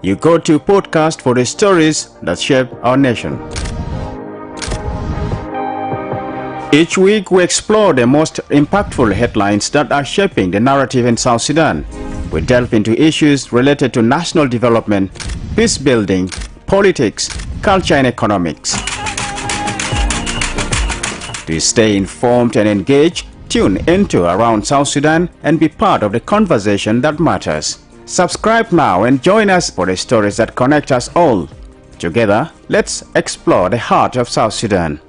You go to podcast for the stories that shape our nation. Each week we explore the most impactful headlines that are shaping the narrative in South Sudan. We delve into issues related to national development, peace building, politics, culture and economics. To stay informed and engaged, tune into Around South Sudan and be part of the conversation that matters. Subscribe now and join us for the stories that connect us all. Together, let's explore the heart of South Sudan.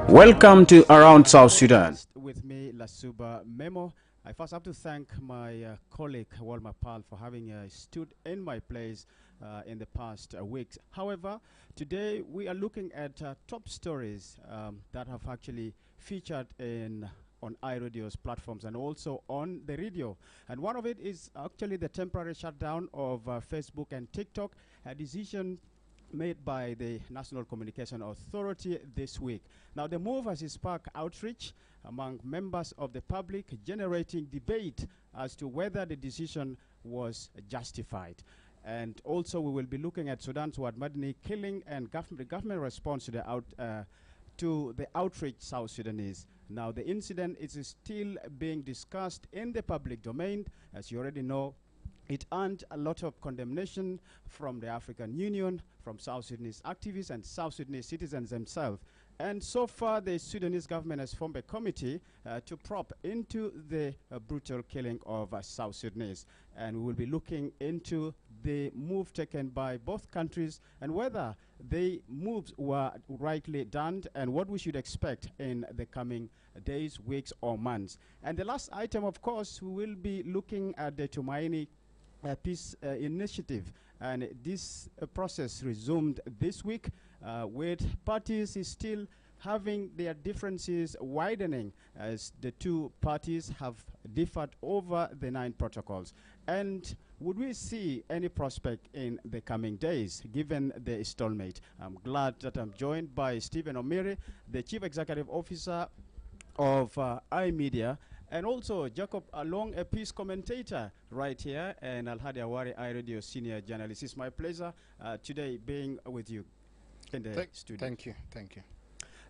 Welcome to Around South Sudan. With me, Lasuba Memo. I first have to thank my colleague, Walma Pal, for having stood in my place in the past weeks. However, today we are looking at top stories that have actually featured on iRadio's platforms and also on the radio. And one of it is actually the temporary shutdown of Facebook and TikTok, a decision made by the National Communication Authority this week. Now, the move has sparked outreach among members of the public, generating debate as to whether the decision was justified. And also, we will be looking at Sudan's Wadmadni killing and the government response to the outraged South Sudanese. Now, the incident is still being discussed in the public domain. As you already know, it earned a lot of condemnation from the African Union, from South Sudanese activists and South Sudanese citizens themselves. And so far, the Sudanese government has formed a committee to probe into the brutal killing of South Sudanese. And we will be looking into the move taken by both countries and whether the moves were rightly done and what we should expect in the coming days, weeks, or months. And the last item, of course, we will be looking at the Tumaini Peace Initiative. And this process resumed this week with parties still having their differences widening as the two parties have differed over the 9 protocols. And would we see any prospect in the coming days, given the stalemate? I'm glad that I'm joined by Stephen Omiri, the Chief Executive Officer of iMedia, and also Jacob Along, a peace commentator right here, and Alhadi Awari, iRadio Senior Journalist. It's my pleasure today being with you in the studio. Thank you.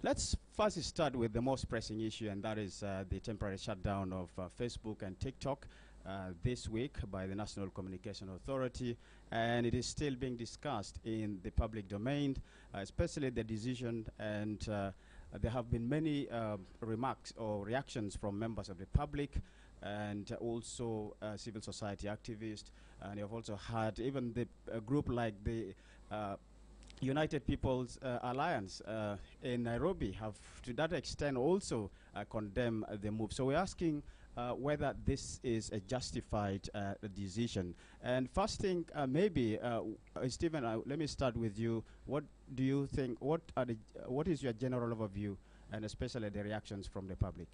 Let's first start with the most pressing issue, and that is the temporary shutdown of Facebook and TikTok this week by the National Communication Authority, and it is still being discussed in the public domain, especially the decision, and there have been many remarks or reactions from members of the public and also civil society activists, and you've also had even the group like the United People's Alliance in Nairobi have to that extent also condemned the move. So we're asking whether this is a justified decision. And first thing, maybe, Stephen, let me start with you. What do you think, what is your general overview, and especially the reactions from the public?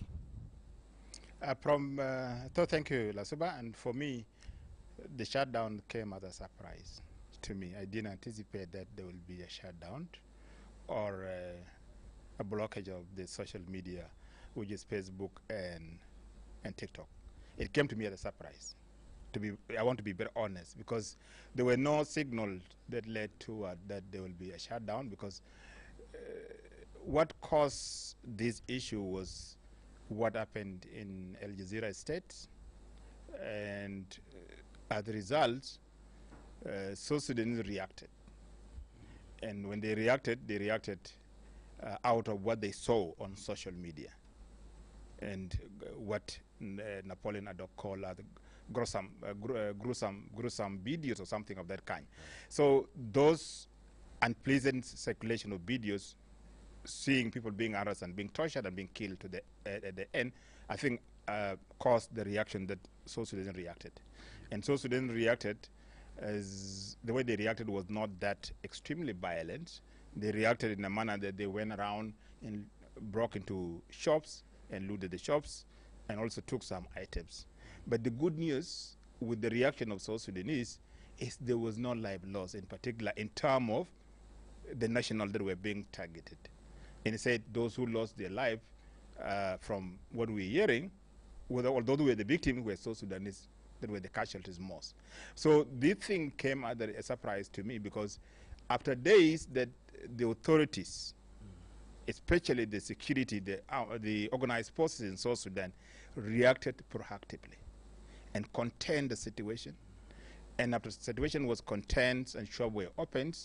Thank you, Lasuba. And for me, the shutdown came as a surprise to me. I didn't anticipate that there will be a shutdown or a blockage of the social media, which is Facebook and TikTok. It came to me as a surprise. I want to be very honest, because there were no signals that led to that there will be a shutdown, because what caused this issue was what happened in Al Jazeera state, and as a result, South Sudanese reacted. And when they reacted out of what they saw on social media and what Napoleon Haddock called gruesome videos or something of that kind. So those unpleasant circulation of videos, seeing people being arrested and being tortured and being killed at the end, I think caused the reaction that South Sudan reacted. And South Sudan reacted as the way they reacted was not that extremely violent. They reacted in a manner that they went around and broke into shops and looted the shops and also took some items. But the good news with the reaction of South Sudanese is there was no life loss, in particular in terms of the national that were being targeted. And he said those who lost their life, from what we're hearing, although they were the victims, were South Sudanese that were the casualties most. So this thing came as a surprise to me, because after days that the authorities, especially the security, the organized forces in South Sudan, reacted proactively and contained the situation. And after the situation was contained and shops were opened,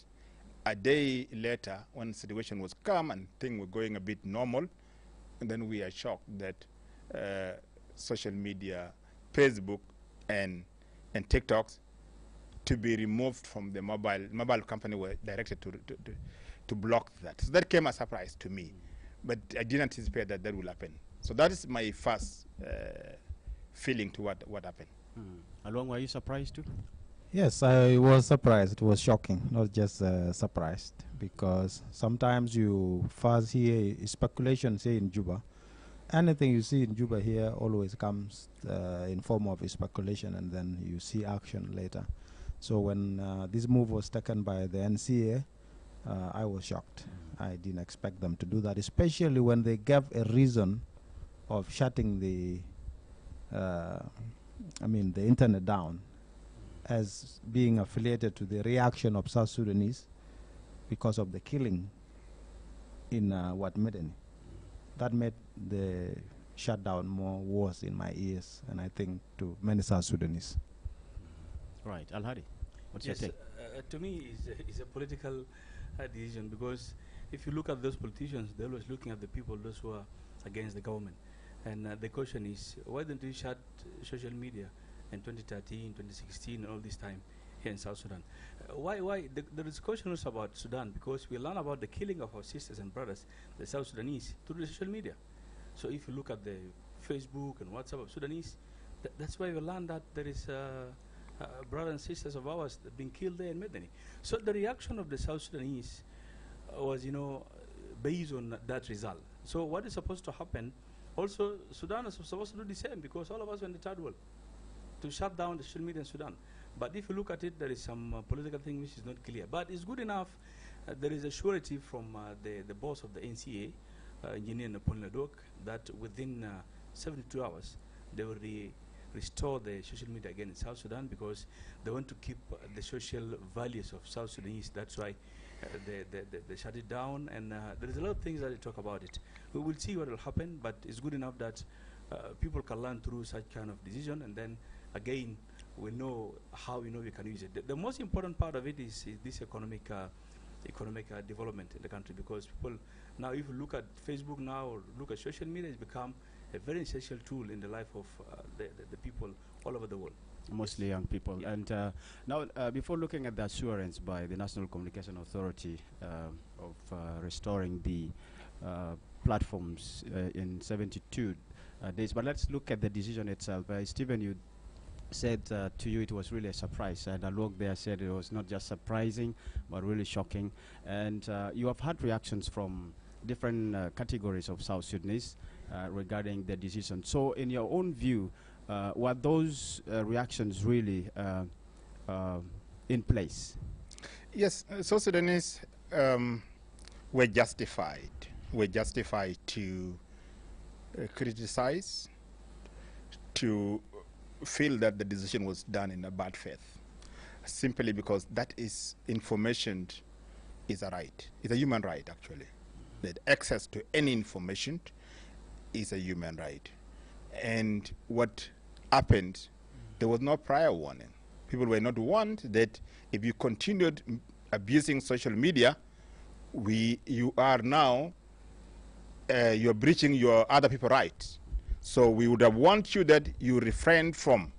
a day later, when the situation was calm and things were going a bit normal, and then we are shocked that social media, Facebook and TikToks, to be removed from the mobile company were directed to block that. So that came as a surprise to me, but I didn't anticipate that will happen. So that is my first feeling to what happened. Along, were you surprised too? Yes, I was surprised. It was shocking, not just surprised, because sometimes you first hear speculation, say in Juba. Anything you see in Juba here always comes in form of speculation, and then you see action later. So when this move was taken by the NCA, I was shocked. I didn't expect them to do that, especially when they gave a reason of shutting the internet down as being affiliated to the reaction of South Sudanese because of the killing in Medeni. That made the shutdown more worse in my ears, and I think to many South Sudanese. Right, Al-Hadi, what's yes, your take? To me, it's a political decision, because if you look at those politicians, they're always looking at the people, those who are against the government. And the question is, why didn't you shut social media in 2013, 2016, all this time here in South Sudan? Why? The discussion is about Sudan, because we learn about the killing of our sisters and brothers, the South Sudanese, through the social media. So if you look at the Facebook and WhatsApp of Sudanese, that's why we learn that there is brothers and sisters of ours being killed there in Medeni. So the reaction of the South Sudanese was, based on that result. So what is supposed to happen? Also, Sudan is supposed to do the same, because all of us are in the third world, to shut down the social media in Sudan. But if you look at it, there is some political thing which is not clear. But it's good enough. There is a surety from the boss of the NCA, Engineer Napoleon Ladok, that within 72 hours, they will restore the social media again in South Sudan, because they want to keep the social values of South Sudanese. That's why they shut it down. And there is a lot of things that they talk about it. We will see what will happen, but it's good enough that people can learn through such kind of decision, and then again we know how we can use it. The most important part of it is this economic development in the country, because people now, if you look at Facebook now or look at social media, it's become a very essential tool in the life of the people all over the world. Mostly young people. Yeah. And now, before looking at the assurance by the National Communication Authority of restoring the platforms in 72 days, but let's look at the decision itself. Stephen, you said to you it was really a surprise, and Alok there said it was not just surprising but really shocking. And you have had reactions from different categories of South Sudanese regarding the decision. So in your own view, were those reactions really in place? Yes, South Sudanese were justified to criticize, to feel that the decision was done in a bad faith, simply because that is information is a right. It's a human right, actually. That access to any information is a human right. And what happened, there was no prior warning. People were not warned that if you continued abusing social media, you are now you're breaching your other people's rights. So we would have warned you that you refrain from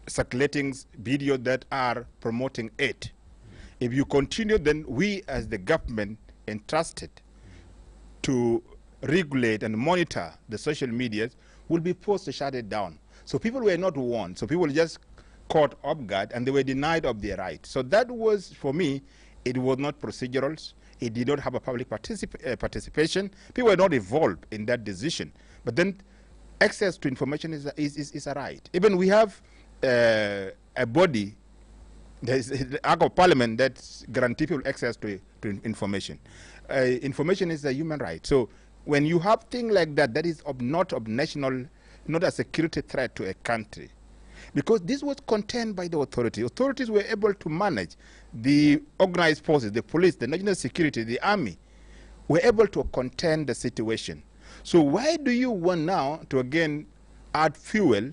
circulating videos that are promoting it. If you continue, then we as the government entrusted to regulate and monitor the social media will be forced to shut it down. So people were not warned. So people just caught off guard and they were denied of their right. So that was, for me, it was not procedural. It did not have a public participation. People were not involved in that decision. But then access to information is a right. Even we have a body, the Act of Parliament, that guarantees people access to information. Information is a human right. So when you have things like that, that is not a security threat to a country, because this was contained by the authority. Authorities were able to manage the organized forces, the police, the national security, the army, were able to contain the situation. So why do you want now to again add fuel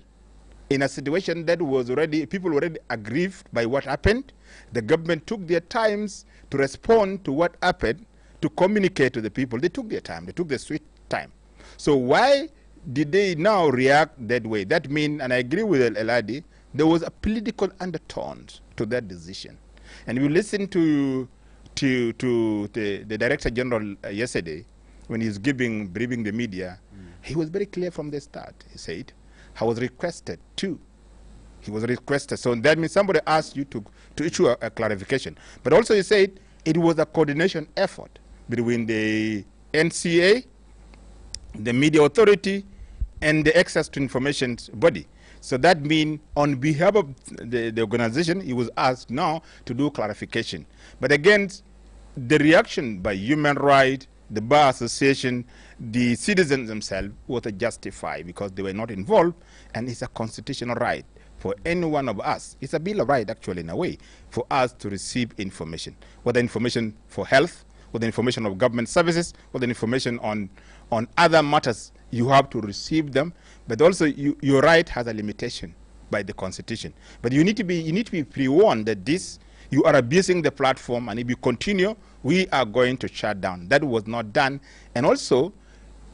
in a situation that was already, people were already aggrieved by what happened? The government took their times to respond to what happened, to communicate to the people. They took their time, they took their sweet time. So why did they now react that way? That means, and I agree with Eladi, there was a political undertone to that decision. And we listened to the Director General yesterday when he was briefing the media. He was very clear from the start. He said, I was requested to. He was requested. So that means somebody asked you to issue a clarification. But also he said it was a coordination effort between the NCA, the media authority, and the access to information body. So that means on behalf of the organization, he was asked now to do clarification. But again, the reaction by human rights, the Bar Association, the citizens themselves was justified because they were not involved, and it's a constitutional right for any one of us. It's a bill of right, actually, in a way, for us to receive information, whether information for health, whether information of government services, whether information on other matters. You have to receive them, but also your right has a limitation by the Constitution. But you need to be pre-warned that you are abusing the platform, and if you continue, we are going to shut down. That was not done, and also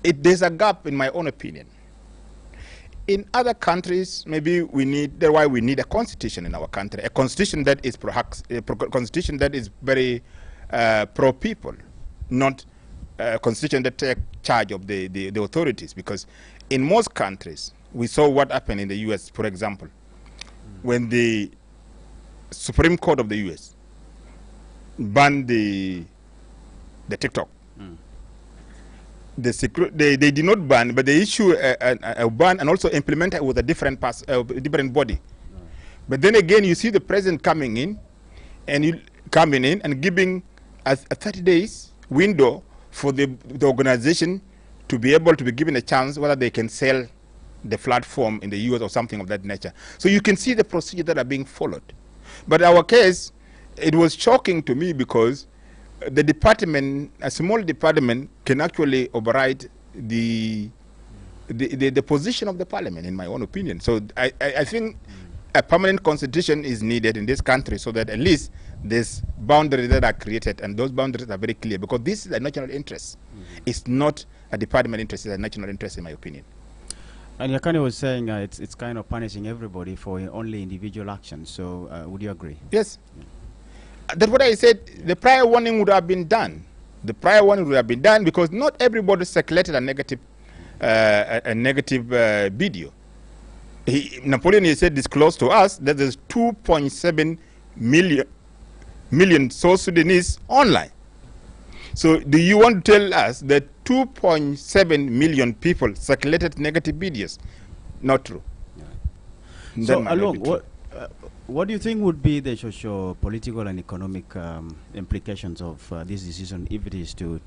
there's a gap, in my own opinion. In other countries, maybe that's why we need a constitution in our country, a constitution that is perhaps a constitution that is very pro-people, not a constitution that takes charge of the authorities. Because in most countries, we saw what happened in the U.S., for example, when the Supreme Court of the U.S. banned the TikTok. They did not ban, but they issued a ban and also implemented it with a different body. But then again, you see the president coming in and giving a 30 days window for the organization to be able to be given a chance whether they can sell the platform in the US or something of that nature. So you can see the procedures that are being followed. But our case, it was shocking to me because the department, a small department, can actually override the position of the parliament, in my own opinion. So I think a permanent constitution is needed in this country so that at least there's boundaries that are created, and those boundaries are very clear, because this is a national interest. It's not a department interest, it's a national interest, in my opinion. And Yakani was saying it's kind of punishing everybody for only individual actions. So would you agree? Yes. That's what I said. The prior warning would have been done. The prior warning would have been done because not everybody circulated a negative video. Napoleon, he said, disclosed to us that there's 2.7 million South Sudanese online. So do you want to tell us that 2.7 million people circulated negative videos? Not true. Yeah. So Along, what do you think would be the socio-political and economic implications of this decision if it is to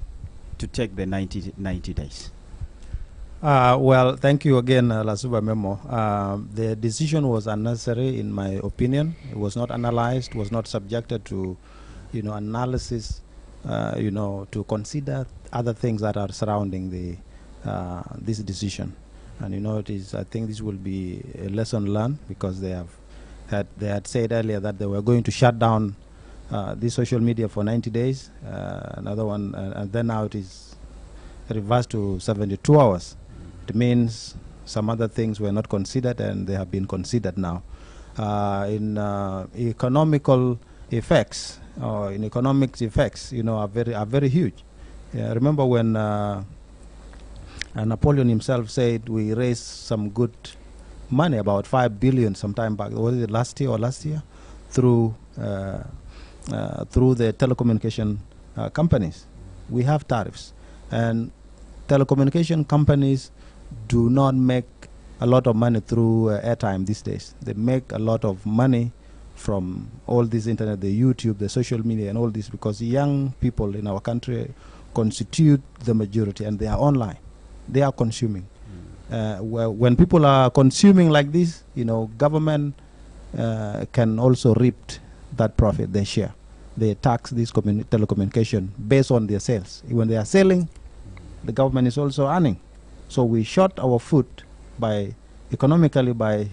take the 90 days? Well, thank you again, Lasuba Memo. The decision was unnecessary, in my opinion. It was not analyzed, was not subjected to, analysis, to consider other things that are surrounding this decision. And it is. I think this will be a lesson learned, because they had said earlier that they were going to shut down this social media for 90 days. Another one, and then now it is reversed to 72 hours. It means some other things were not considered, and they have been considered now. In economical effects, or in economics effects, are very huge. Remember when Napoleon himself said we raised some good money, about 5 billion sometime back. Was it last year, through the telecommunication companies. We have tariffs, and telecommunication companies do not make a lot of money through airtime these days. They make a lot of money from all this internet, the YouTube, the social media, and all this, because young people in our country constitute the majority, and they are online. They are consuming. when people are consuming like this, you know, government can also reap that profit they share. They tax this telecommunication based on their sales. When they are selling, the government is also earning. So we shot our foot by economically by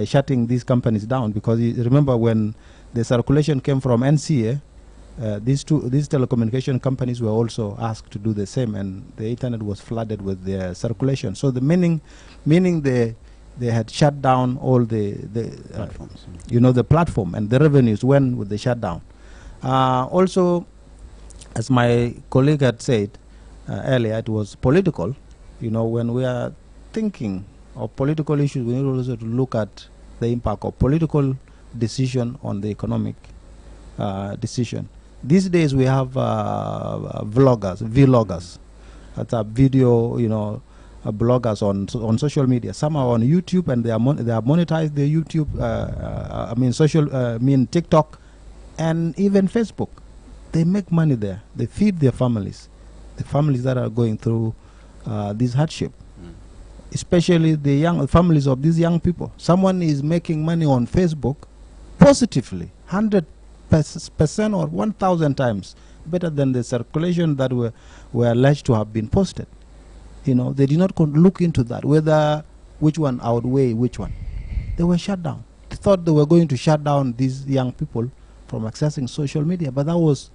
shutting these companies down, because you remember when the circulation came from NCA, these telecommunication companies were also asked to do the same, and the internet was flooded with their circulation. So the meaning they had shut down all the platforms, you know, the platform, and the revenues went with the shutdown. Also, as my colleague had said earlier, it was political. You know, when we are thinking of political issues, we need also to look at the impact of political decision on the economic decision. These days we have vloggers, that's a video, you know, bloggers on social media. Some are on YouTube, and they have monetized their YouTube. TikTok, and even Facebook. They make money there. They feed their families, the families that are going through this hardship. Especially the young families of these young people. Someone is making money on Facebook positively, 100% or 1,000 times better than the circulation that were alleged to have been posted. You know, they did not look into that, whether which one outweigh which one. They were shut down. They thought they were going to shut down these young people from accessing social media, but that was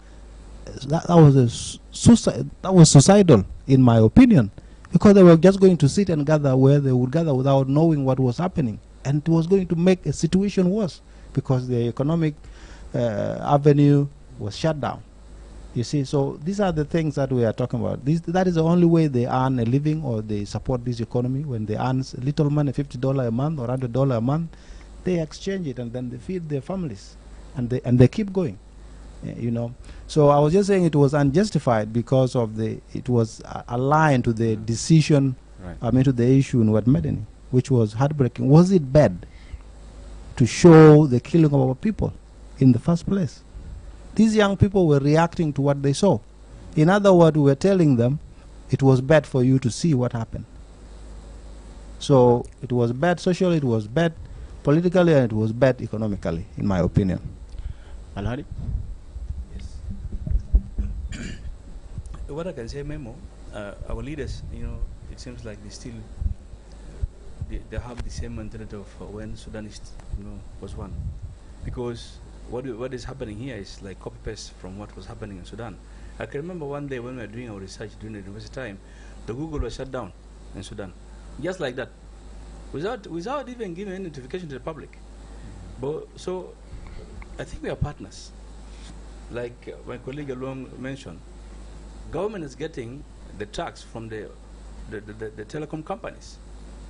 suicidal, in my opinion, because they were just going to sit and gather where they would gather without knowing what was happening, and it was going to make a situation worse because the economic avenue was shut down. You see, so these are the things that we are talking about. That is the only way they earn a living, or they support this economy. When they earn little money, $50 a month or $100 a month, they exchange it and then they feed their families, and they keep going. You know, so I was just saying it was unjustified because of it was aligned to the decision, right. To the issue in West Medini, which was heartbreaking. Was it bad to show the killing of our people in the first place? These young people were reacting to what they saw. In other words, we were telling them it was bad for you to see what happened. So it was bad socially, it was bad politically, and it was bad economically, in my opinion. Al-Hadi? What I can say, Memo, our leaders, you know, it seems like they still they have the same mentality of when Sudan was one, because what is happening here is like copy paste from what was happening in Sudan. I can remember one day when we were doing our research during the university time, the Google was shut down in Sudan, just like that, without even giving any notification to the public. But so I think we are partners, like my colleague Along mentioned. Government is getting the tax from the telecom companies.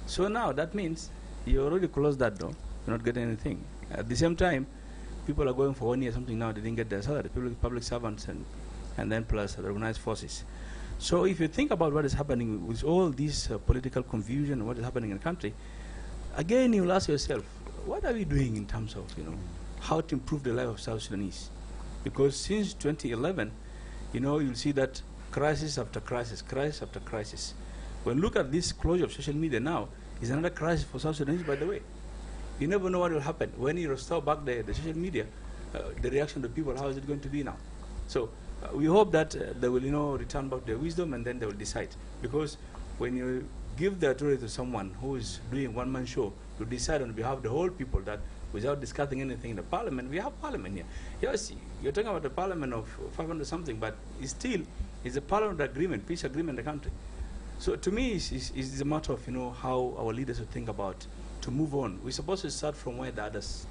So now that means you already closed that door. You're not getting anything. At the same time, people are going for 1 year something now. They didn't get their salary. Public servants and then plus the organized forces. So if you think about what is happening with all this political confusion and what is happening in the country, again you'll ask yourself, what are we doing in terms of how to improve the life of South Sudanese? Because since 2011, you'll see that crisis after crisis, crisis after crisis. When you look at this closure of social media now, is another crisis for South Sudanese, by the way. You never know what will happen. When you restore back the social media, the reaction of people, how is it going to be now? So we hope that they will return back their wisdom, and then they will decide. Because when you give the authority to someone who is doing one-man show to decide on behalf of the whole people, that without discussing anything in the parliament, we have parliament here. Yes, you're talking about the parliament of 500 something, but it's a parliament agreement, peace agreement in the country. So to me, it's a matter of how our leaders should think about to move on. We're supposed to start from where the others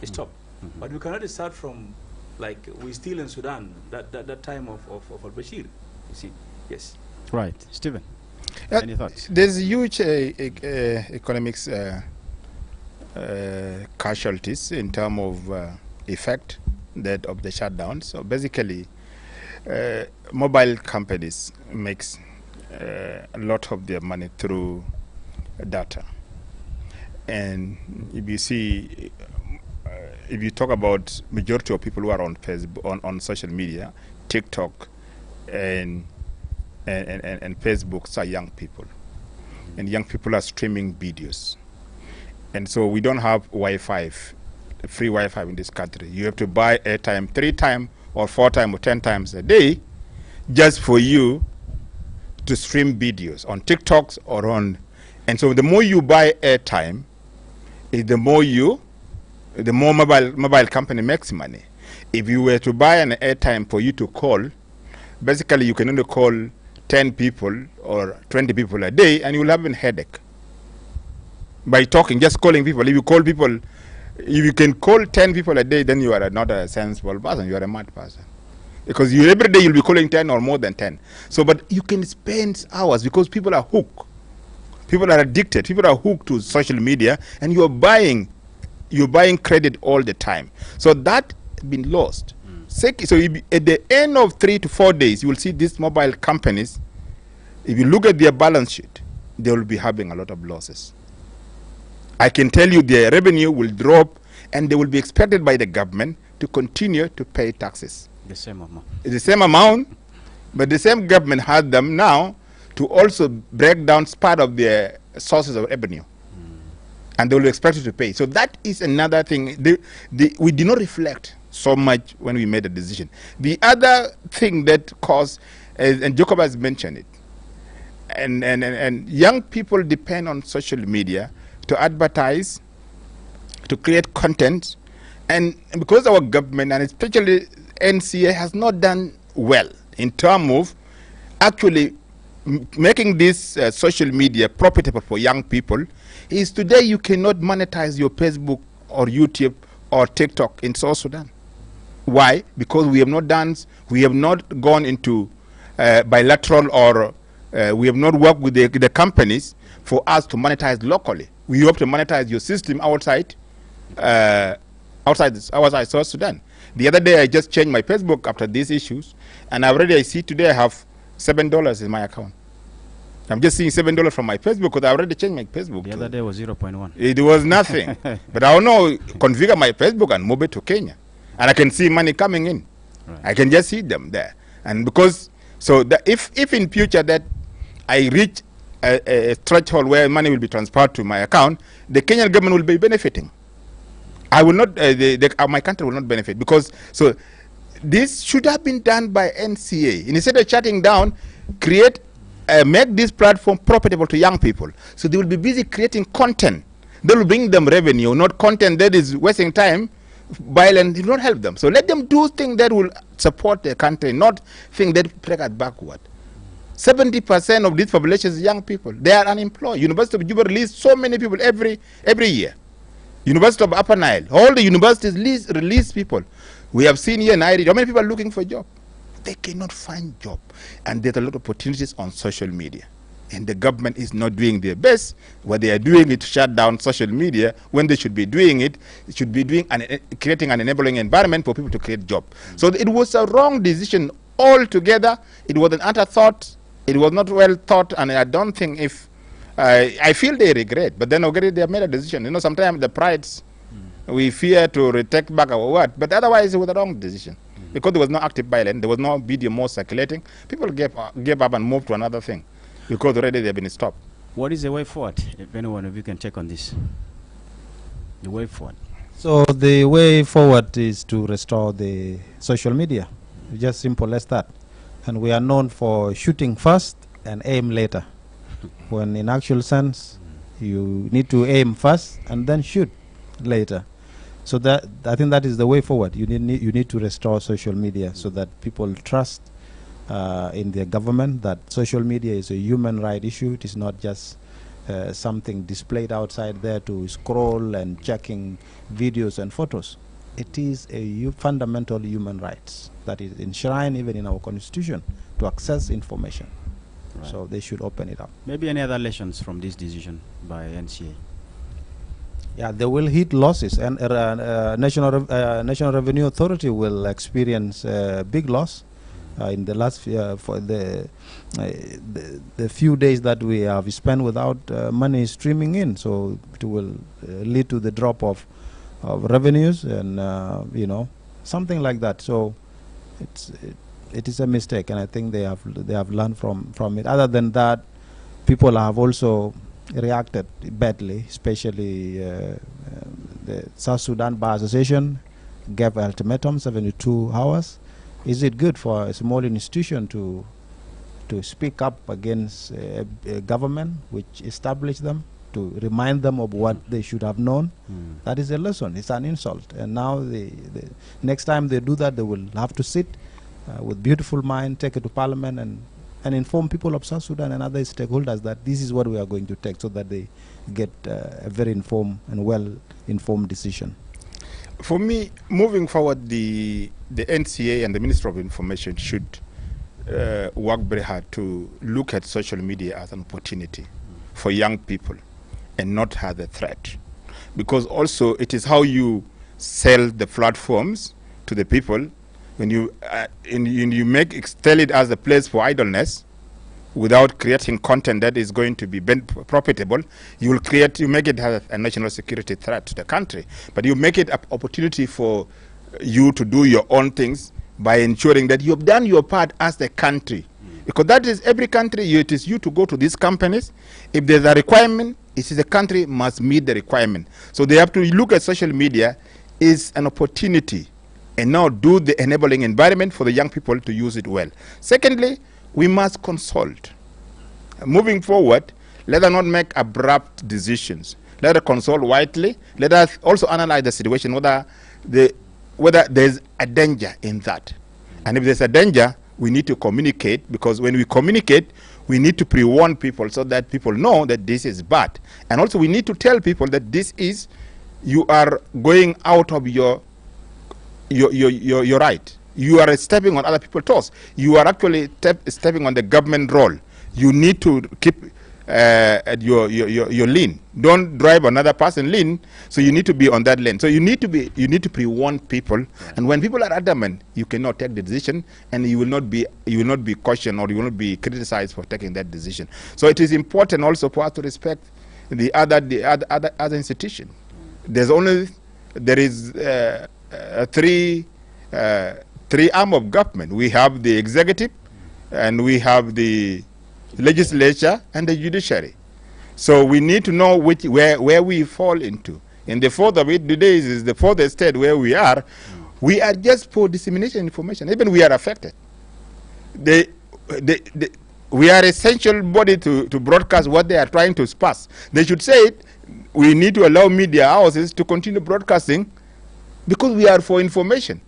stop, but we cannot start from like we're still in Sudan, that time of al-Bashir. You see, yes. Right, Stephen. Any thoughts? There's huge economics casualties in terms of effect of the shutdown. So basically, mobile companies makes a lot of their money through data, and if you see, if you talk about majority of people who are on Facebook, on social media, TikTok, and Facebook, are young people. and young people are streaming videos. And so we don't have Wi-Fi, free Wi-Fi in this country. You have to buy airtime 3 times or 4 times or 10 times a day just for you to stream videos on TikToks or on. And so the more you buy airtime, the more mobile company makes money. If you were to buy an airtime for you to call, basically you can only call 10 people or 20 people a day, and you'll have a headache by talking, just calling people. If you call people, if you can call 10 people a day, then you are not a sensible person, you are a mad person. Because every day you'll be calling 10 or more than 10. So, but you can spend hours because people are hooked. People are addicted. People are hooked to social media, and you're buying credit all the time. So that been lost. So at the end of 3 to 4 days, you will see these mobile companies, if you look at their balance sheet, they will be having a lot of losses. I can tell you their revenue will drop, and they will be expected by the government to continue to pay taxes. The same amount. It's the same amount, but the same government had them now to also break down part of their sources of revenue. And they will expect you to pay. So that is another thing. We did not reflect so much when we made the decision. The other thing that caused, and Jacob has mentioned it, and young people depend on social media to advertise, to create content, and because our government, and especially NCA, has not done well in terms of actually making this social media profitable for young people, is today you cannot monetize your Facebook or YouTube or TikTok in South Sudan. Why? Because we have not gone into bilateral, or we have not worked with the companies for us to monetize locally. We hope to monetize your system outside South Sudan. The other day I just changed my Facebook after these issues, and I see today I have $7 in my account. I'm just seeing $7 from my Facebook because I already changed my Facebook. The other day was 0.1. It was nothing. But I will now configure my Facebook and move it to Kenya. And I can see money coming in. Right. I can just see them there. And because, so if in future that I reach a threshold where money will be transferred to my account, the Kenyan government will be benefiting. I will not, my country will not benefit, because, so this should have been done by NCA. Instead of shutting down, make this platform profitable to young people. So they will be busy creating content that will bring them revenue, not content that is wasting time, violent, it will not help them. So let them do things that will support their country, not things that take us backward. 70% of this population is young people. They are unemployed. University of Juba release so many people every year. University of Upper Nile, all the universities release people. We have seen here in Irish, how many people are looking for a job? They cannot find job. And there's a lot of opportunities on social media. And the government is not doing their best. What they are doing is to shut down social media when they should be doing it. It should be doing creating an enabling environment for people to create jobs. So it was a wrong decision altogether. It was an afterthought. It was not well thought, and I don't think if I feel they regret, but then already they have made a decision. You know, sometimes the prides, we fear to take back our word, but otherwise it was a wrong decision. Because there was no active violence, there was no video more circulating, people gave up and moved to another thing, because already they've been stopped. What is the way forward? If anyone of you can check on this. The way forward. So the way forward is to restore the social media. Just simple as that. And we are known for shooting first and aim later. When in actual sense, you need to aim first and then shoot later. So that, I think that is the way forward. You need to restore social media so that people trust in their government, that social media is a human right issue. It is not just something displayed outside there to scroll and checking videos and photos. It is a fundamental human rights that is enshrined even in our constitution to access information. Right. So they should open it up. Maybe any other lessons from this decision by NCA? Yeah, they will hit losses, and National Revenue Authority will experience big loss in the last for the few days that we have spent without money streaming in. So it will lead to the drop of revenues, and you know, something like that. So it is a mistake, and I think they have learned from it. Other than that, people have also reacted badly, especially the South Sudan Bar Association gave ultimatum 72 hours. Is it good for a small institution to speak up against a government which established them, to remind them of what they should have known? That is a lesson. It's an insult. And now the next time they do that, they will have to sit with beautiful mind, take it to parliament and inform people of South Sudan and other stakeholders that this is what we are going to take, so that they get a very informed and well-informed decision. For me, moving forward, the NCA and the Minister of Information should work very hard to look at social media as an opportunity for young people and not as a threat. Because also it is how you sell the platforms to the people. When you tell it as a place for idleness, without creating content that is going to be profitable, you make it as a national security threat to the country. But you make it an opportunity for you to do your own things by ensuring that you've done your part as the country. Because that is every country, it is you to go to these companies. If there's a requirement, it is the country must meet the requirement. So they have to look at social media as an opportunity and now do the enabling environment for the young people to use it well. Secondly, we must consult. Moving forward, let us not make abrupt decisions. Let us consult widely. Let us also analyze the situation, whether there's a danger in that. And if there's a danger, we need to communicate, because when we communicate, we need to pre-warn people so that people know that this is bad. And also we need to tell people that this is, you are going out of your right. You are stepping on other people's toes. You are actually stepping on the government role. You need to keep at your lane. Don't drive another person lane. So you need to be on that lane. So you need to pre-warn people. Yeah. And when people are adamant, you cannot take the decision, and you will not be cautioned, or you will not be criticized for taking that decision. So it is important also for us to respect the other institution. There is three arm of government. We have the executive, and we have the legislature and the judiciary. So we need to know where we fall into. And the fourth of it today is the fourth state where we are. We are just for dissemination information. Even we are affected. We are essential body to broadcast what they are trying to pass. They should say it. We need to allow media houses to continue broadcasting, because we are for information.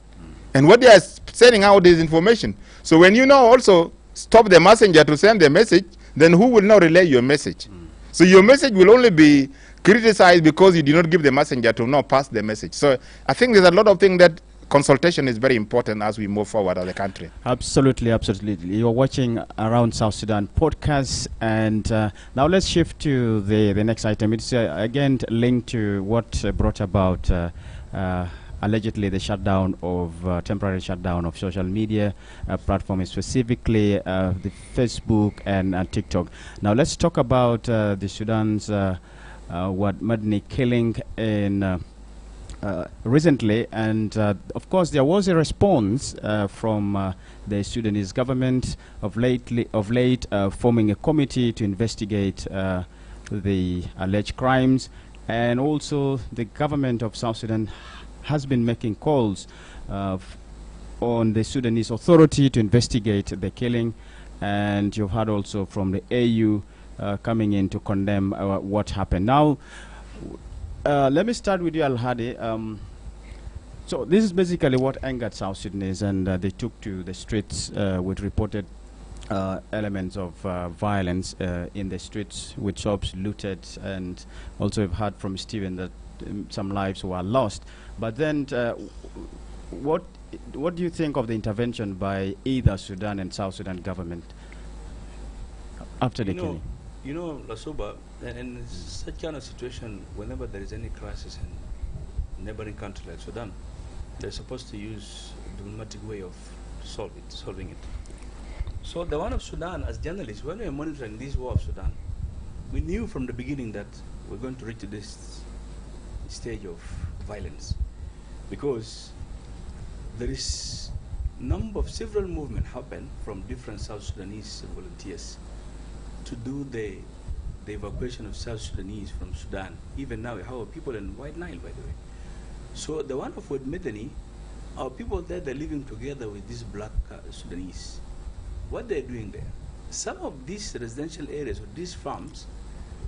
And what they are sending out is information. So when you now also stop the messenger to send the message, then who will now relay your message? So your message will only be criticized because you did not give the messenger to now pass the message. So I think there's a lot of things that consultation is very important as we move forward as a country. Absolutely, absolutely. You're watching Around South Sudan podcast, and now let's shift to the next item. It's again linked to what brought about allegedly the shutdown of temporary shutdown of social media platforms, specifically the Facebook and TikTok. Now let's talk about the Sudan's Madni killing in recently, and of course there was a response from the Sudanese government of late forming a committee to investigate the alleged crimes, and also the government of South Sudan has been making calls on the Sudanese authority to investigate the killing, and you've heard also from the AU coming in to condemn what happened. Now, let me start with you, Al-Hadi. So this is basically what angered South Sudanese, and they took to the streets with reported elements of violence in the streets, with shops looted, and also we've heard from Stephen that some lives were lost. But then, what do you think of the intervention by either Sudan and South Sudan government after the killing? You know, Lasuba, in such kind of situation, whenever there is any crisis in neighboring country like Sudan, they're supposed to use a diplomatic way of solving it. So the one of Sudan, as journalists, when we were monitoring this war of Sudan, we knew from the beginning that we're going to reach this stage of violence, because there is several movements happen from different South Sudanese volunteers to do the the evacuation of South Sudanese from Sudan. Even now, we have people in White Nile, by the way. So the one of Medani, our people there, they're living together with these black Sudanese. What they're doing there, some of these residential areas or these farms,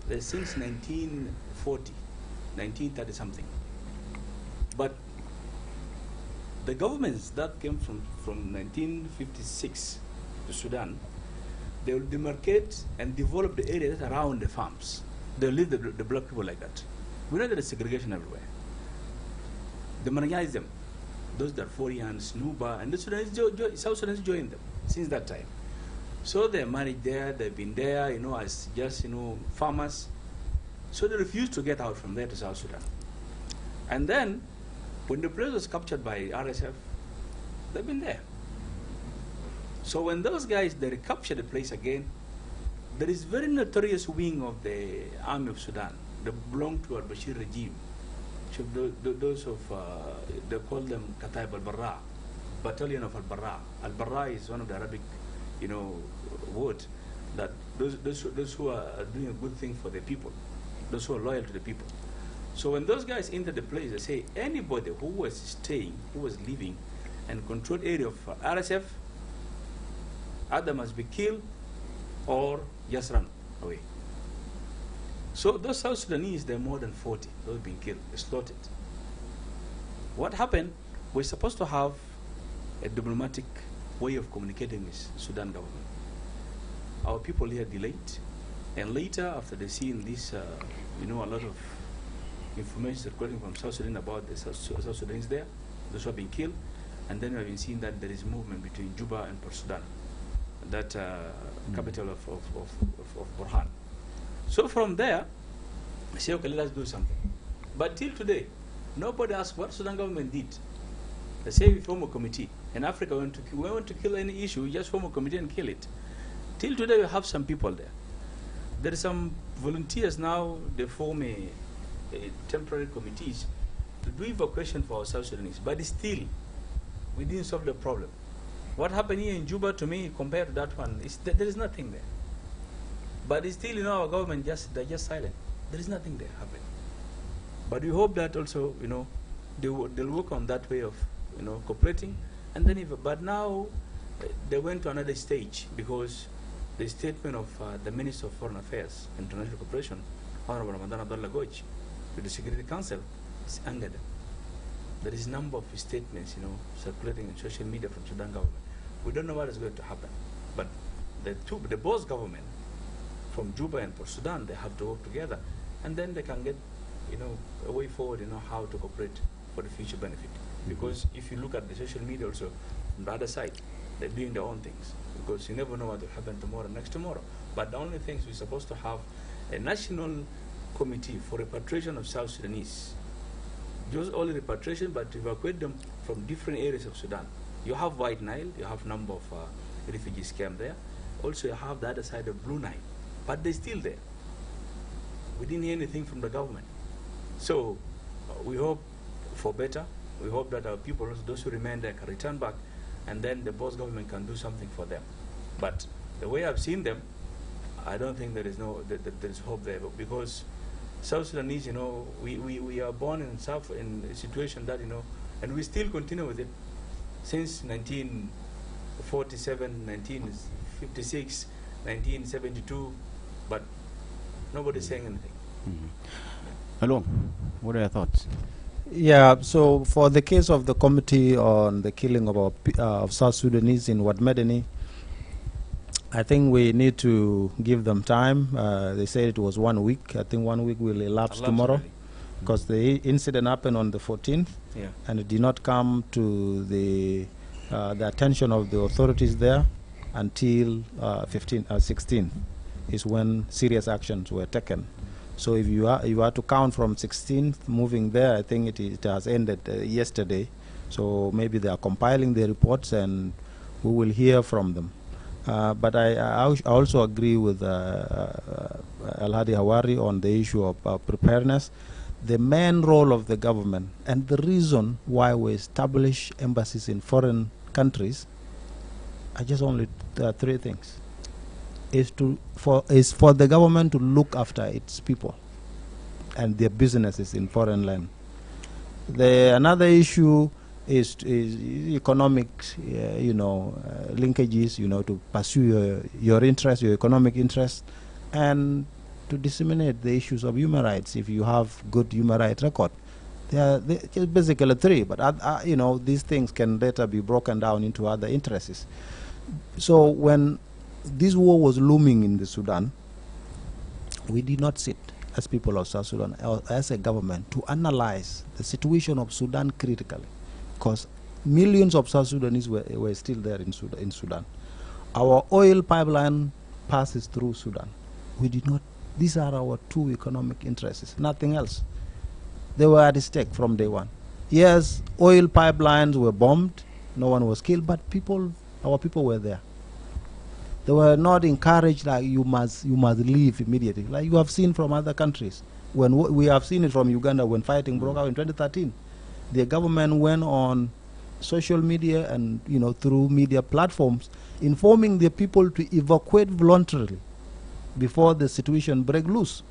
they're since 1940, 1930 something. But the governments that came from 1956 to Sudan, they will demarcate and develop the areas around the farms. They'll leave the black people like that. We know there is segregation everywhere. They marginalize them. Those Darfurians, Nuba, and the Sudanese, South Sudanese joined them since that time. So they're married there, they've been there, you know, as just, you know, farmers. So they refused to get out from there to South Sudan. And then, when the place was captured by RSF, they've been there. So when those guys, they recapture the place again, there is very notorious wing of the army of Sudan that belong to al-Bashir regime. So those of, they call them Kataib al-Barra, battalion of al-Barra. Al-Barra is one of the Arabic, you know, word that those who are doing a good thing for the people, those who are loyal to the people. So when those guys enter the place, they say anybody who was staying, who was living, and controlled area of RSF, either must be killed or just run away. So those South Sudanese, they're more than 40, those have been killed, slaughtered. What happened? We're supposed to have a diplomatic way of communicating with Sudan government. Our people here delayed, and later, after they seen this, you know, a lot of information circulating from South Sudan about the South Sudanese there, those who have been killed, and then we have been seeing that there is movement between Juba and Port Sudan, that capital of Burhan. So from there, I say, okay, let's do something. But till today, nobody asked what Sudan government did. They say we form a committee. In Africa, we want to kill any issue, we just form a committee and kill it. Till today, we have some people there. There are some volunteers now, they form a temporary committees to do evacuation for our South Sudanese. But still, we didn't solve the problem. What happened here in Juba, to me, compared to that one, is that there is nothing there. But still, you know, our government they're just silent. There is nothing there happening. But we hope that also, you know, they'll work on that way of, you know, cooperating. And then, but now they went to another stage because the statement of the Minister of Foreign Affairs, International Cooperation, Honorable Ramadan Abdullah Goj, to the Security Council, has angered them. There is a number of statements, you know, circulating in social media from Sudan government. We don't know what is going to happen. But the both government, from Juba and Port Sudan, they have to work together, and then they can get, you know, a way forward, you know, how to cooperate for the future benefit. Because if you look at the social media also, on the other side, they're doing their own things, because you never know what will happen tomorrow, next tomorrow. But the only thing is we're supposed to have a national committee for repatriation of South Sudanese. Just only repatriation, but to evacuate them from different areas of Sudan. You have White Nile, you have a number of refugees camp there. Also, you have the other side of Blue Nile. But they're still there. We didn't hear anything from the government. So we hope for better. We hope that our people, those who remain there, can return back, and then the both government can do something for them. But the way I've seen them, I don't think there is hope there, because South Sudanese, you know, we are born in a situation that, you know, and we still continue with it since 1947, 1956, 1972, but nobody's saying anything. Hello, what are your thoughts? Yeah, so for the case of the committee on the killing of South Sudanese in Medani, I think we need to give them time. They said it was 1 week. I think 1 week will elapse tomorrow, because the incident happened on the 14th, and it did not come to the attention of the authorities there until 16th is when serious actions were taken. So if you are to count from 16th moving there, I think it has ended yesterday. So maybe they are compiling the reports and we will hear from them. But I also agree with Al-Hadi Hawari on the issue of preparedness. The main role of the government and the reason why we establish embassies in foreign countries are just only 3 things. is for the government to look after its people and their businesses in foreign land. Another issue is economic, linkages, to pursue your interest, your economic interest, and to disseminate the issues of human rights. If you have good human rights record, they're just basically three, but these things can later be broken down into other interests. So when this war was looming in the Sudan, we did not sit as people of South Sudan, as a government, to analyze the situation of Sudan critically, because millions of South Sudanese were still there in Sudan. Our oil pipeline passes through Sudan. We did not. These are our two economic interests, nothing else. They were at stake from day one. Yes, oil pipelines were bombed, no one was killed, but our people were there. They were not encouraged like you must leave immediately, like you have seen from other countries. When we have seen it from Uganda when fighting broke out in 2013, the government went on social media and through media platforms informing the people to evacuate voluntarily before the situation break loose.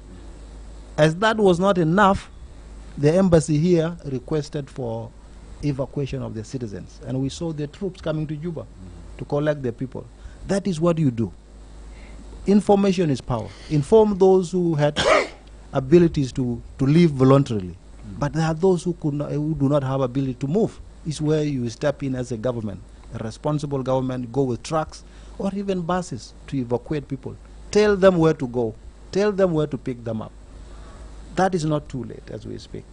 As that was not enough, the embassy here requested for evacuation of their citizens, and we saw the troops coming to Juba to collect their people. That is what you do. Information is power. Inform those who had abilities to leave voluntarily. But there are those who do not have ability to move. It's where you step in as a government, a responsible government, go with trucks or even buses to evacuate people. Tell them where to go. Tell them where to pick them up. That is not too late as we speak.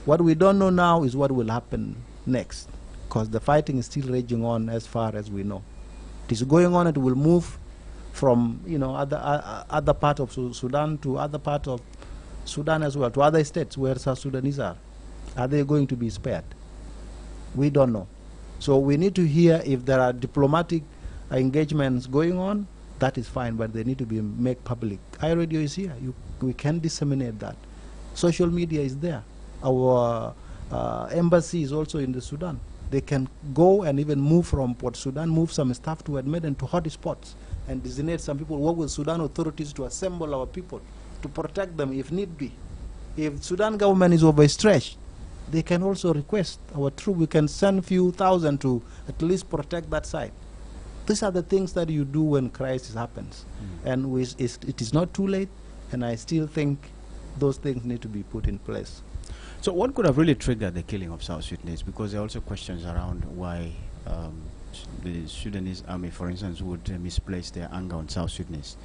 What we don't know now is what will happen next, because the fighting is still raging on as far as we know. It is going on. It will move from other part of Sudan to other part of Sudan as well, to other states where South Sudanese are. Are they going to be spared? We don't know. So we need to hear if there are diplomatic engagements going on. That is fine, but they need to be made public. iRadio is here. We can disseminate that. Social media is there. Our embassy is also in the Sudan. They can go and even move from Port Sudan, move some staff to Edmeden to hot spots and designate some people, work with Sudan authorities to assemble our people, to protect them if need be. If Sudan government is overstretched, they can also request our troops. We can send few thousand to at least protect that side. These are the things that you do when crisis happens. And it is not too late, and I still think those things need to be put in place. So what could have really triggered the killing of South Sudanese? Because there are also questions around why the Sudanese army, for instance, would misplace their anger on South Sudanese.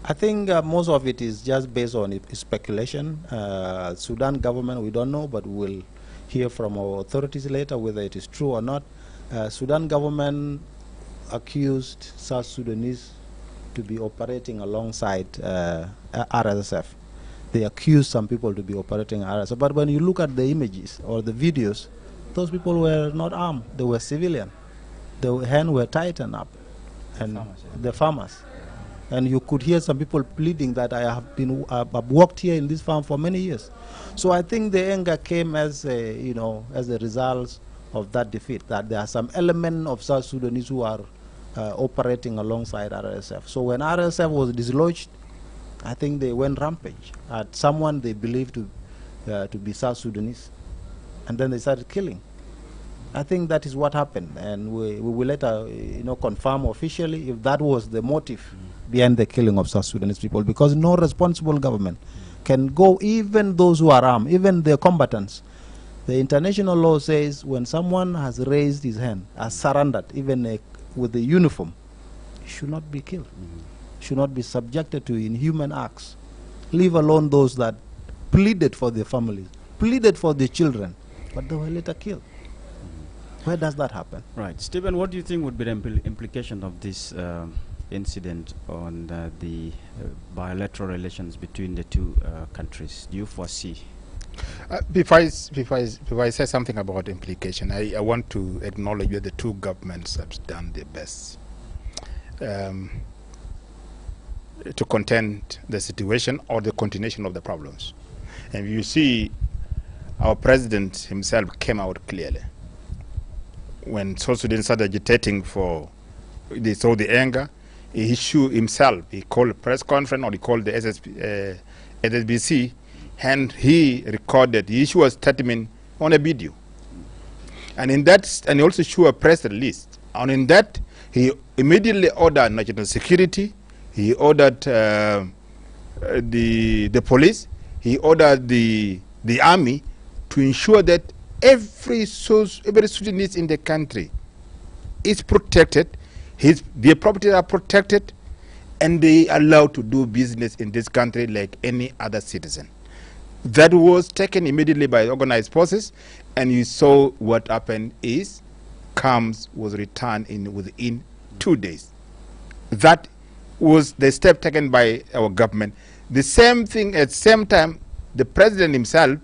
I think most of it is just based on speculation. Sudan government, we don't know, but we'll hear from our authorities later whether it is true or not. Sudan government accused South Sudanese to be operating alongside RSF. They accused some people to be operating RSF. But when you look at the images or the videos, those people were not armed. They were civilian. The hands were tightened up. And the farmers. And you could hear some people pleading that I've worked here in this farm for many years. So I think the anger came as as a result of that defeat, that there are some element of South Sudanese who are operating alongside RSF. So when RSF was dislodged, I think they went rampage at someone they believed to be South Sudanese, and then they started killing. I think that is what happened, and we will later confirm officially if that was the motive behind the killing of South Sudanese people, because no responsible government can go, even those who are armed, even the combatants. The international law says when someone has raised his hand, has surrendered, even with the uniform, he should not be killed. Should not be subjected to inhuman acts, leave alone those that pleaded for their families, pleaded for their children, but they were later killed. Where does that happen? Right. Stephen, what do you think would be the implication of this incident on the bilateral relations between the two countries? Do you foresee? Before I say something about implication, I want to acknowledge that the two governments have done their best to contend the situation or the continuation of the problems. And you see, our president himself came out clearly. When South Sudan started agitating they saw the anger, he issued himself. He called a press conference, or he called the SSBC, and he recorded. He issued a statement on a video, and in that, and he also issued a press release. And in that, he immediately ordered national security. He ordered the police. He ordered the army to ensure that every Sudanese in the country is protected, their properties are protected, and they are allowed to do business in this country like any other citizen. That was taken immediately by organized forces, and you saw what happened is Combs was returned within 2 days. That was the step taken by our government. The same thing, at the same time, the president himself,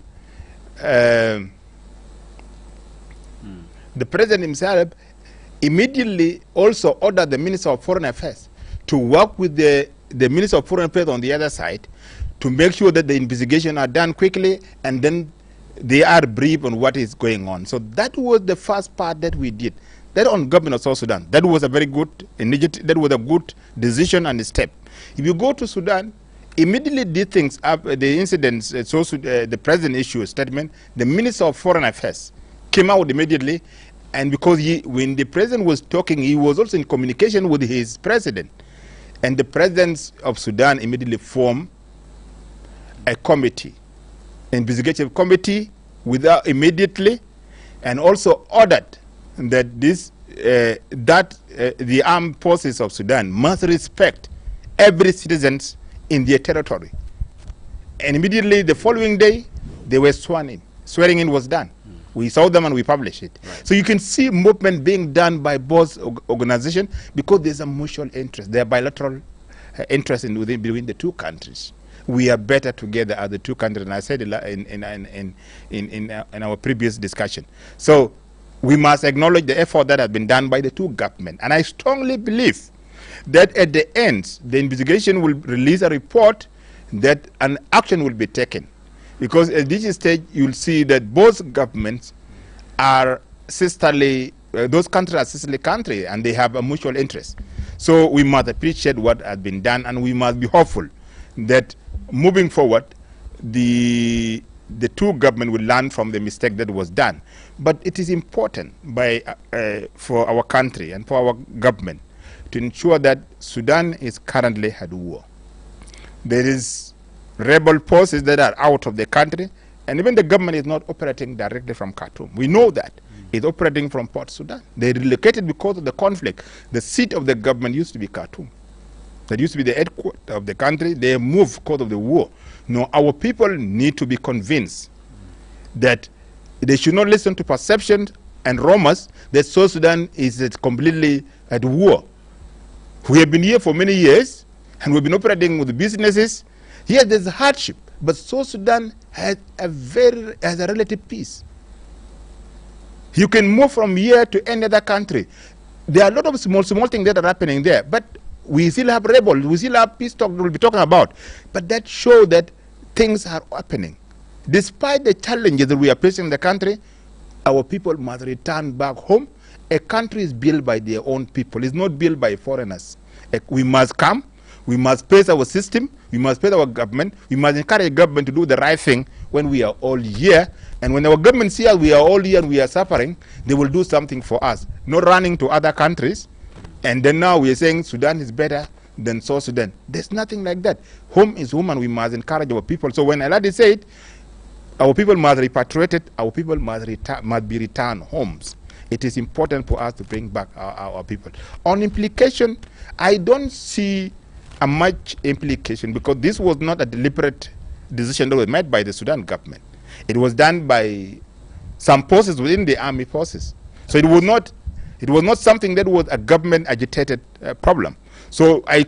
immediately also ordered the Minister of Foreign Affairs to work with the Minister of Foreign Affairs on the other side to make sure that the investigation are done quickly, and then they are briefed on what is going on. So that was the first part that we did. That on government of South Sudan, that was a very good initiative. That was a good decision and a step. If you go to Sudan, immediately did things up, the incidents. The president issued a statement. The Minister of Foreign Affairs came out immediately, and because when the president was talking, he was also in communication with his president, and the president of Sudan immediately formed a committee, investigative committee, immediately, and also ordered that the armed forces of Sudan must respect every citizen in their territory. And immediately the following day, they were sworn in. Swearing in was done. We saw them and we published it. Right. So you can see movement being done by both organizations because there's a mutual interest. There are bilateral interests between the two countries. We are better together as the two countries, and I said in our previous discussion. So we must acknowledge the effort that has been done by the two governments. And I strongly believe that at the end, the investigation will release a report that an action will be taken. Because at this stage, you'll see that both governments are sisterly, those countries are sisterly countries, and they have a mutual interest. So we must appreciate what has been done, and we must be hopeful that moving forward, the two governments will learn from the mistake that was done. But it is important for our country and for our government to ensure that Sudan is currently at war. There is rebel forces that are out of the country, and even the government is not operating directly from Khartoum. We know that. It's operating from Port Sudan. They relocated because of the conflict. The seat of the government used to be Khartoum. That used to be the headquarters of the country. They moved because of the war. No, our people need to be convinced that they should not listen to perceptions and rumors that South Sudan is completely at war. We have been here for many years, and we've been operating with the businesses. Yes, there's a hardship, but South Sudan has a relative peace. You can move from here to any other country. There are a lot of small things that are happening there, but we still have rebels. We still have peace talk we'll be talking about. But that shows that things are happening. Despite the challenges that we are facing in the country, our people must return back home. A country is built by their own people. It's not built by foreigners. We must come. We must face our system. We must face our government. We must encourage government to do the right thing when we are all here. And when our government sees us, we are all here and we are suffering, they will do something for us. Not running to other countries. And then now we are saying Sudan is better than South Sudan. There's nothing like that. Home is home, and we must encourage our people. So when Aladi said, our people must be repatriated, our people must be returned homes. It is important for us to bring back our people. On implication, I don't see a much implication because this was not a deliberate decision that was made by the Sudan government. It was done by some forces within the army forces. So it was not something that was a government agitated problem. So I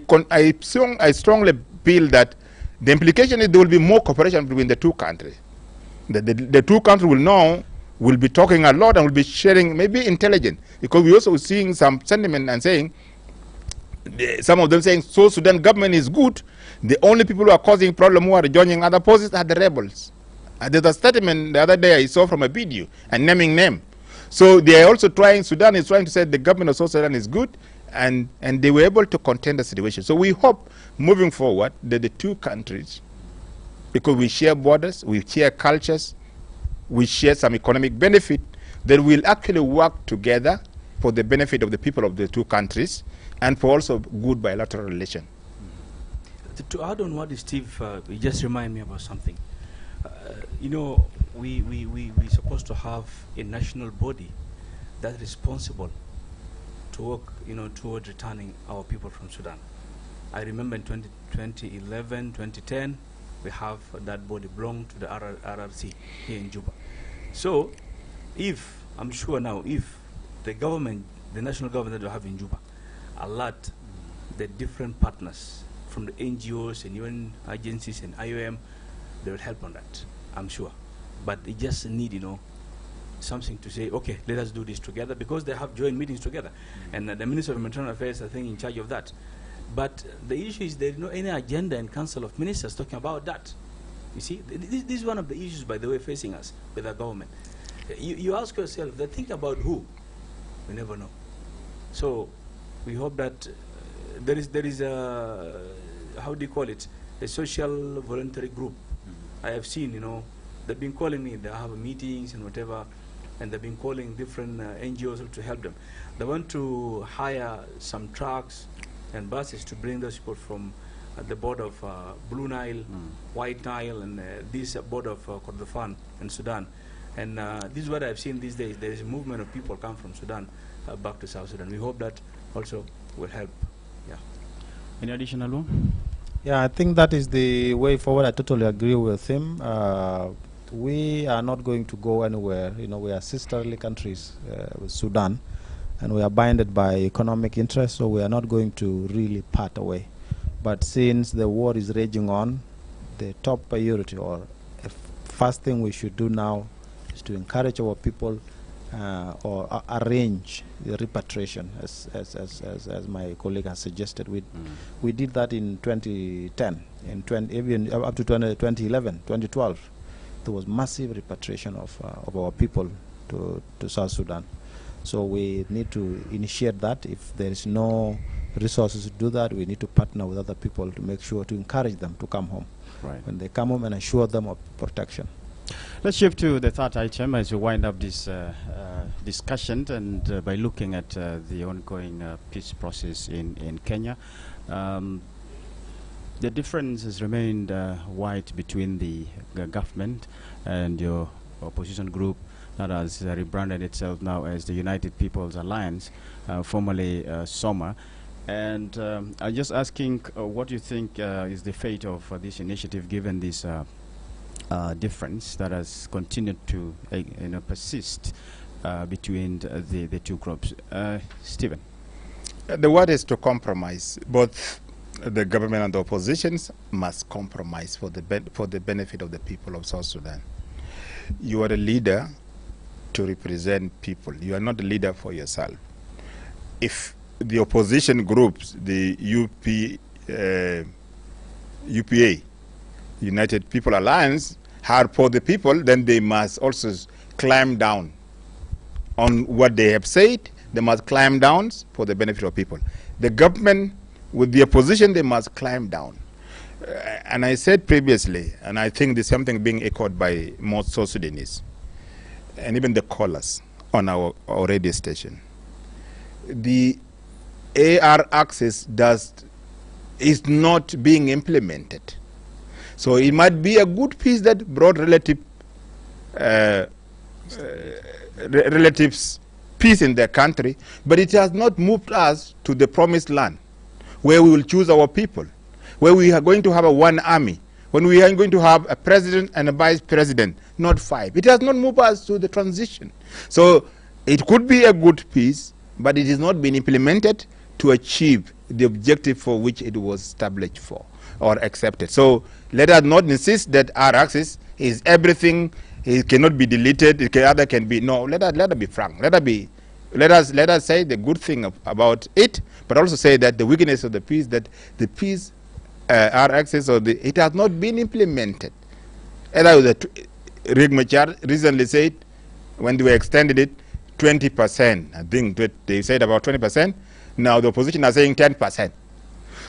strongly feel that the implication is there will be more cooperation between the two countries. The two countries will be talking a lot and will be sharing maybe intelligence, because we're also seeing some sentiment and saying, some of them saying, so Sudan government is good. The only people who are causing problem who are joining other forces are the rebels. There's a statement the other day I saw from a video and naming name. So they are also trying, Sudan is trying to say the government of South Sudan is good and they were able to contain the situation. So we hope moving forward that the two countries, because we share borders, we share cultures, we share some economic benefit, that we'll actually work together for the benefit of the people of the two countries and for also good bilateral relation. To add on what Steve, you just remind me about something. You know, we're supposed to have a national body that's responsible to work, you know, toward returning our people from Sudan. I remember in 2011, 2010, we have that body belong to the RRC here in Juba. So, if, I'm sure now, if the government, the national government that we have in Juba, alert the different partners from the NGOs and UN agencies and IOM, they will help on that, I'm sure. But they just need, you know, something to say, okay, let us do this together, because they have joint meetings together. And the Minister of Humanitarian Affairs, I think, in charge of that. But the issue is there is no any agenda in Council of Ministers talking about that. You see, this is one of the issues, by the way, facing us with our government. You ask yourself, they think about who? We never know. So we hope that there is a, how do you call it, a social voluntary group. I have seen, you know, they've been calling me, they have meetings and whatever, and they've been calling different NGOs to help them. They want to hire some trucks and buses to bring those people from the border of Blue Nile, White Nile, and this border of Kordofan and Sudan. And this is what I've seen these days. There is a movement of people come from Sudan back to South Sudan. We hope that also will help. Yeah. Any additional one? Yeah, I think that is the way forward. I totally agree with him. We are not going to go anywhere. You know, we are sisterly countries with Sudan, and we are binded by economic interests, so we are not going to really part away. But since the war is raging on, the top priority or first thing we should do now is to encourage our people or arrange the repatriation, as my colleague has suggested. We did that in 2010, even up to 2011, 2012. There was massive repatriation of our people to South Sudan. So we need to initiate that. If there is no resources to do that, we need to partner with other people to make sure to encourage them to come home. Right. When they come home, and assure them of protection. Let's shift to the third item as we wind up this discussion, and by looking at the ongoing peace process in Kenya. The difference has remained wide between the government and your opposition group that has rebranded itself now as the United People's Alliance, formerly SOMA. And I'm just asking what you think is the fate of this initiative, given this difference that has continued to persist between the two groups. Stephen? The word is to compromise. Both the government and the oppositions must compromise for the benefit of the people of South Sudan. You are a leader to represent people. You are not a leader for yourself. If the opposition groups, the UPA, United People Alliance, are for the people, then they must also climb down on what they have said. They must climb down for the benefit of people. The government, with the opposition, they must climb down. And I said previously, and I think there's something being echoed by most South Sudanese, and even the callers on our radio station. The AR access is not being implemented. So it might be a good piece that brought relatives peace in their country, but it has not moved us to the promised land, where we will choose our people, where we are going to have a one army, when we are going to have a president and a vice president, not five. It has not moved us to the transition. So it could be a good piece, but it has not been implemented to achieve the objective for which it was established for or accepted. So let us not insist that our access is everything. It cannot be deleted. Other can be. No. Let us be frank. Let us say the good thing about it, but also say that the weakness of the peace, that the peace, our access, it has not been implemented. Riek Machar recently said, when they were extended it, 20%. I think they said about 20%. Now the opposition are saying 10%.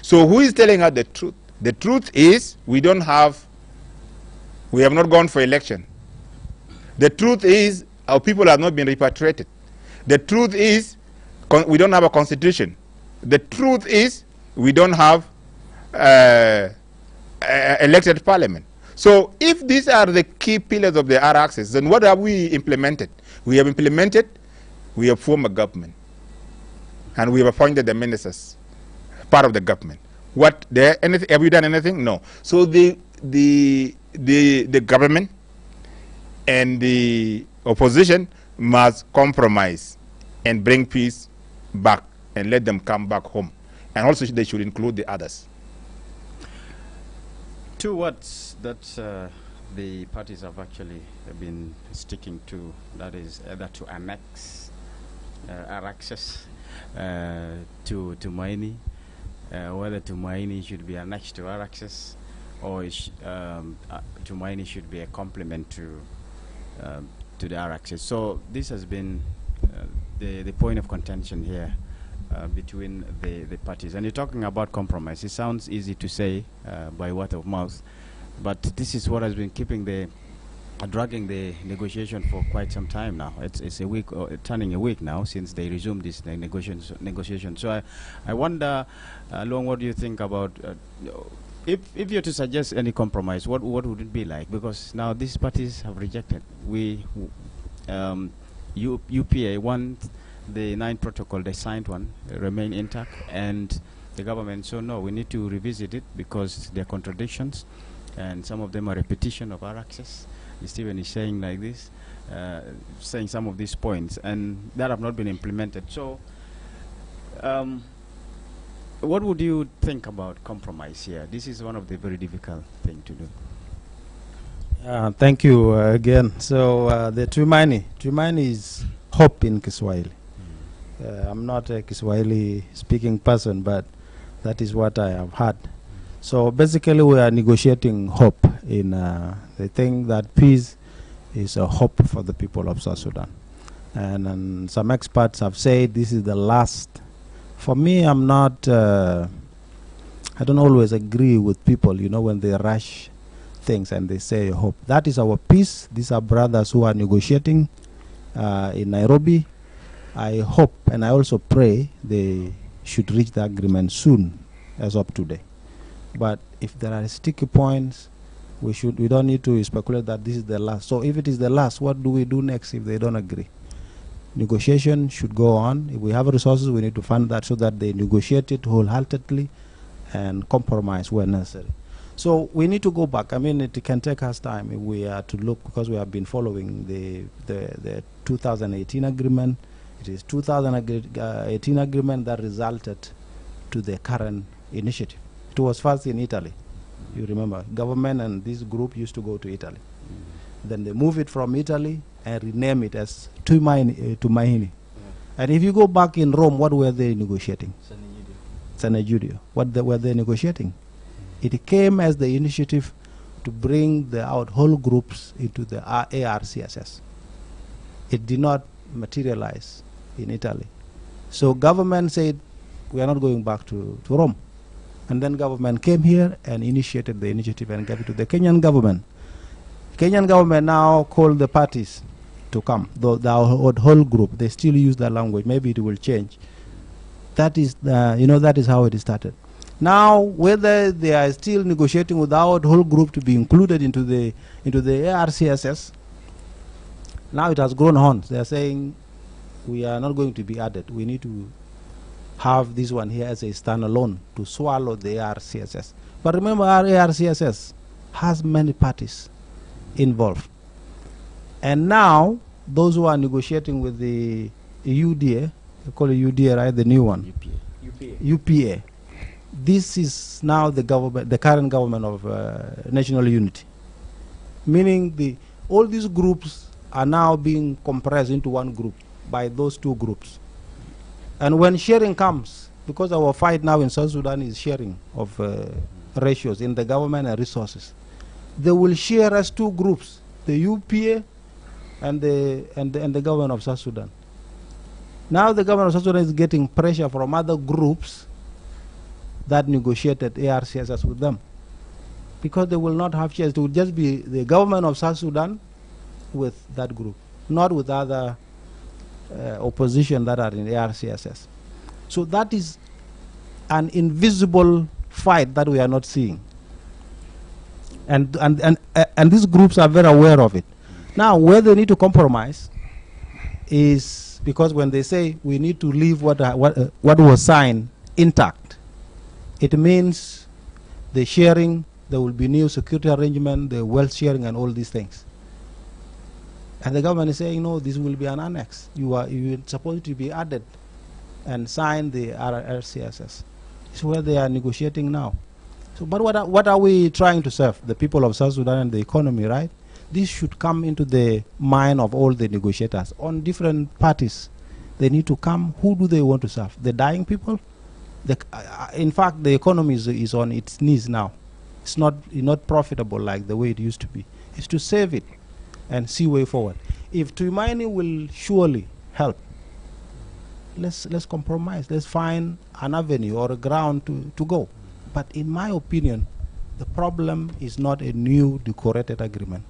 So who is telling us the truth? The truth is we have not gone for election. The truth is our people have not been repatriated. The truth is we don't have a constitution. The truth is we don't have elected parliament. So if these are the key pillars of the R-axis, then what have we implemented? We have formed a government, and we have appointed the ministers, part of the government. Have we done anything? No. So the government and the opposition must compromise and bring peace back and let them come back home. And also they should include the others. Two words that the parties have actually been sticking to, that is either to annex R-axis to Tumaini, whether Tumaini should be annexed to R-axis or Tumaini should be a complement to the R-axis. So this has been the point of contention here between the parties. And you're talking about compromise. It sounds easy to say by word of mouth, but this is what has been dragging the negotiation for quite some time now. It's a week, or turning a week now since they resumed this negotiation. So I wonder, Long, what do you think about if you're to suggest any compromise, what would it be like? Because now these parties have rejected. UPA want the 9 protocol, they signed one, remain intact, and the government, so no, we need to revisit it because there are contradictions, and some of them are repetition of our access. Stephen is saying like this, saying some of these points, and that have not been implemented. So what would you think about compromise here? This is one of the very difficult things to do. Thank you again. So the Tumaini is hope in Kiswahili. I'm not a Kiswahili speaking person, but that is what I have heard. So basically we are negotiating hope in the thing that peace is a hope for the people of South Sudan. And some experts have said this is the last. For me, I'm not, I don't always agree with people, you know, when they rush things and they say hope. That is our peace. These are brothers who are negotiating in Nairobi. I hope and I also pray they should reach the agreement soon, as of today. But if there are sticky points, we don't need to speculate that this is the last. So if it is the last, what do we do next if they don't agree? Negotiation should go on. If we have resources, we need to fund that so that they negotiate it wholeheartedly and compromise where necessary. So we need to go back. I mean, it can take us time if we are to look, because we have been following the 2018 agreement. It is 2018 agreement that resulted to the current initiative. It was first in Italy. You remember, government and this group used to go to Italy. Then they move it from Italy and rename it as Tumaini. And if you go back in Rome, what were they negotiating? San Egidio. What were they negotiating? It came as the initiative to bring the whole groups into the ARCSS. It did not materialize in Italy. So government said, we are not going back to Rome. And then government came here and initiated the initiative and gave it to the Kenyan government. Kenyan government now called the parties to come, the whole group. They still use that language. Maybe it will change. That is, that is how it started. Now, whether they are still negotiating with our whole group to be included into the ARCSS, now it has grown on. They are saying we are not going to be added. We need to have this one here as a standalone to swallow the ARCSS. But remember, our ARCSS has many parties involved. And now, those who are negotiating with the UDA, they call it UDA, right? The new one. UPA. This is now the government, the current government of national unity. Meaning all these groups are now being compressed into one group by those two groups. And when sharing comes, because our fight now in South Sudan is sharing of ratios in the government and resources, they will share as two groups, the UPA and the government of South Sudan. Now the government of South Sudan is getting pressure from other groups that negotiated ARCSS with them, because they will not have shares. It will just be the government of South Sudan with that group, not with other opposition that are in ARCSS. So that is an invisible fight that we are not seeing. And these groups are very aware of it. Now, where they need to compromise is because when they say we need to leave what was signed intact, it means the sharing, there will be new security arrangement, the wealth sharing and all these things. And the government is saying, no, this will be an annex. You're supposed to be added and sign the RCSS. It's where they are negotiating now. So, but what are we trying to serve? The people of South Sudan and the economy, right? This should come into the mind of all the negotiators on different parties. They need to come. Who do they want to serve? The dying people? In fact, the economy is on its knees now. It's not profitable like the way it used to be. It's to save it and see way forward. If Tumaini will surely help, let's compromise. Let's find an avenue or a ground to go. But in my opinion, the problem is not a new decorated agreement.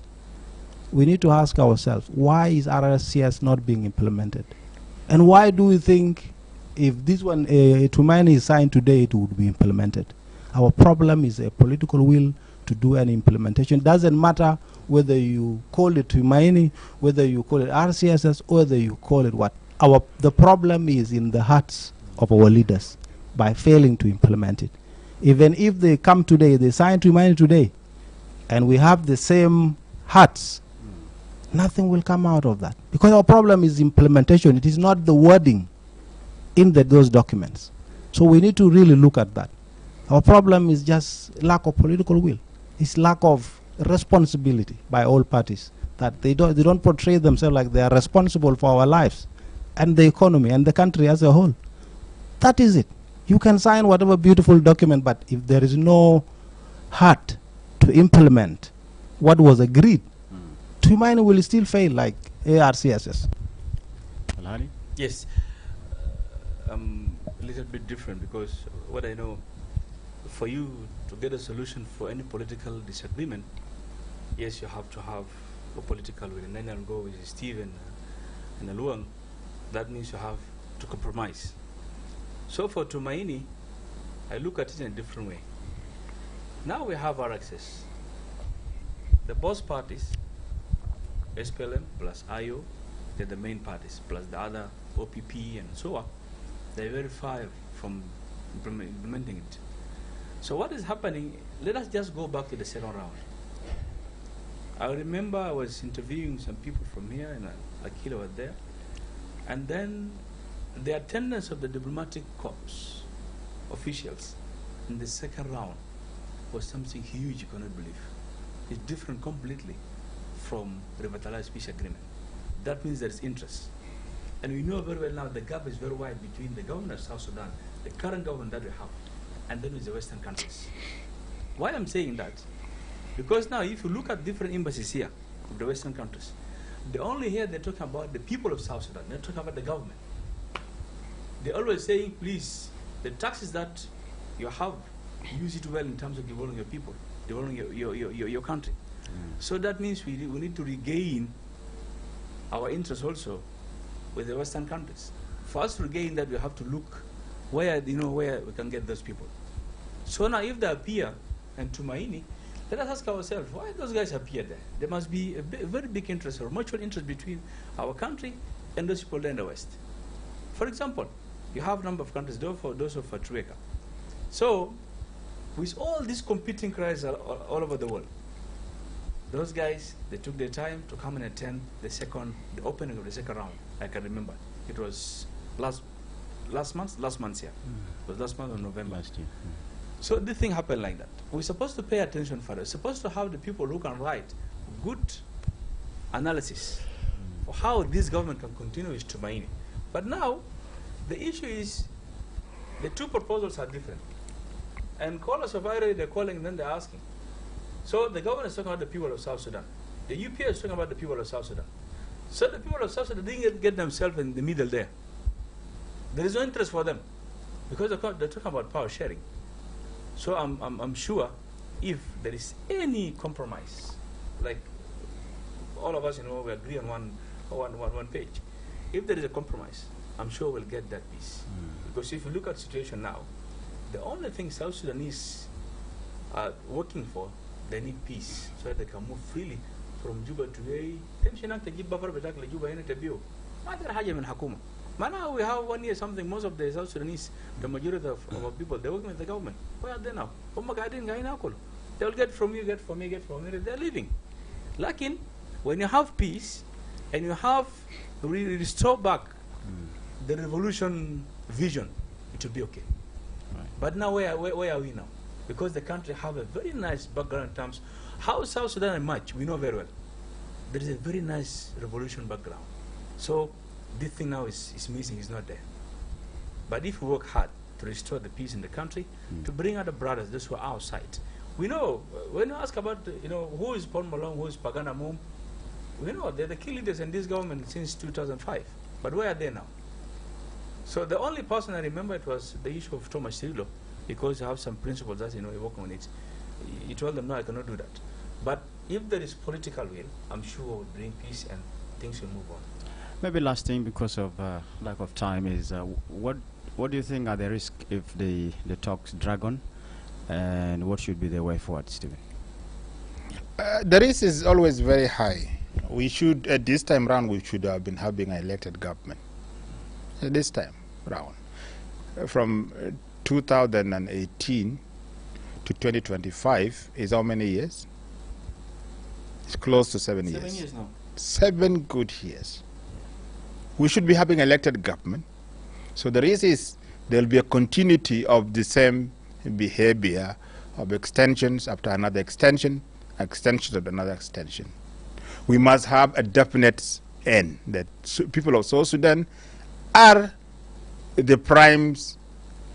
We need to ask ourselves, why is RSCS not being implemented? And why do we think if this one, Tumaini is signed today, it would be implemented? Our problem is a political will to do an implementation. It doesn't matter whether you call it Tumaini, whether you call it RCSS, or whether you call it what. The problem is in the hearts of our leaders by failing to implement it. Even if they come today, they sign Tumaini today, and we have the same hearts, nothing will come out of that. Because our problem is implementation. It is not the wording in those documents. So we need to really look at that. Our problem is just lack of political will. It's lack of responsibility by all parties, that they don't portray themselves like they are responsible for our lives and the economy and the country as a whole. That is it. You can sign whatever beautiful document, but if there is no heart to implement what was agreed, Tumaini will still fail like ARCSS. Alhani? Yes, a little bit different, because what I know, for you to get a solution for any political disagreement, yes, you have to have a political will. And then I'll go with Steve and Aluang. That means you have to compromise. So for Tumaini, I look at it in a different way. Now we have our access. The both parties, SPLM plus IO, they're the main parties, plus the other OPP and so on. They're very far from implementing it. So what is happening, let us just go back to the second round. I remember I was interviewing some people from here, and Akila was there, and then the attendance of the diplomatic corps officials in the second round was something huge you cannot believe. It's different completely from revitalized peace agreement. That means there is interest. And we know very well now the gap is very wide between the government of South Sudan, the current government that we have, and then with the Western countries. Why I'm saying that? Because now if you look at different embassies here, of the Western countries, they only here they're talking about the people of South Sudan, they're talking about the government. They're always saying, please, the taxes that you have, use it well in terms of developing your people, developing your country. So that means we need to regain our interest also with the Western countries. For us to regain that, we have to look where we can get those people. So now if they appear in Tumaini, let us ask ourselves, why those guys appear there? There must be a very big interest or mutual interest between our country and those people there in the West. For example, you have a number of countries, those of Trueka. So, with all these competing crises all over the world, those guys, they took their time to come and attend the opening of the second round. I can remember. It was last month, yeah. It was last month of November. Last year. So this thing happened like that. We're supposed to pay attention for it. We're supposed to have the people who can write good analysis for how this government can continue its Tumaini. But now, the issue is the two proposals are different. And callers of IRA, they're calling and then they're asking. So the government is talking about the people of South Sudan. The UPA is talking about the people of South Sudan. So the people of South Sudan didn't get themselves in the middle there. There is no interest for them because they're talking about power sharing. So I'm sure if there is any compromise, like all of us, we agree on one page. If there is a compromise, I'm sure we'll get that peace. Because if you look at the situation now, the only thing South Sudanese are working for, they need peace so that they can move freely from Juba to now we have 1 year something. Most of the South Sudanese, the majority of our people, they're working with the government. Where are they now? They'll get from you, get from me, get from me. They're leaving. Lakin, when you have peace and you have restore back the revolution vision, it will be okay. Right. But now where are we now? Because the country have a very nice background in terms how South Sudan emerged, we know very well. There is a very nice revolution background. So this thing now is missing, is not there. But if we work hard to restore the peace in the country, to bring other brothers, those who are outside, we know, when you ask about, who is Paul Malone, who is Pagana Mum, we know they're the key leaders in this government since 2005. But where are they now? So the only person I remember, it was the issue of Thomas Cirillo, because you have some principles that, you work on it. He told them, no, I cannot do that. But if there is political will, I'm sure we'll bring peace and things will move on. Maybe last thing, because of lack of time, is what do you think are the risks if the talks drag on, and what should be the way forward, Stephen? The risk is always very high. We should, at this time round, we should have been having an elected government. At this time round, from 2018 to 2025 is how many years? It's close to 7 years. 7 years now. 7 good years. We should be having elected government. So the risk is there will be a continuity of the same behavior of extensions after another extension, extension of another extension. We must have a definite end that people of South Sudan are the prime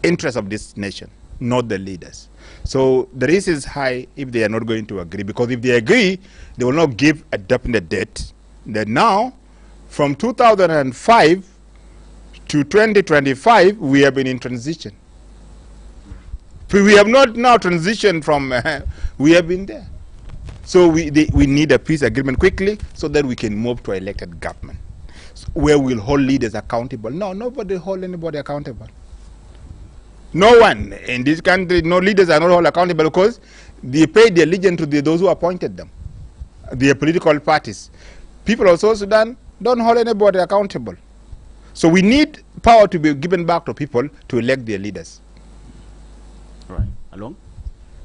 interest of this nation, not the leaders. So the risk is high if they are not going to agree, because if they agree, they will not give a definite date. That now, from 2005 to 2025, we have been in transition. We have not now transitioned from, we have been there. So we need a peace agreement quickly so that we can move to elected government, where we'll hold leaders accountable. No, nobody hold anybody accountable. No one in this country, no leaders are not held accountable because they pay their allegiance to those who appointed them, their political parties. People of South Sudan don't hold anybody accountable. So we need power to be given back to people to elect their leaders. Right. Along?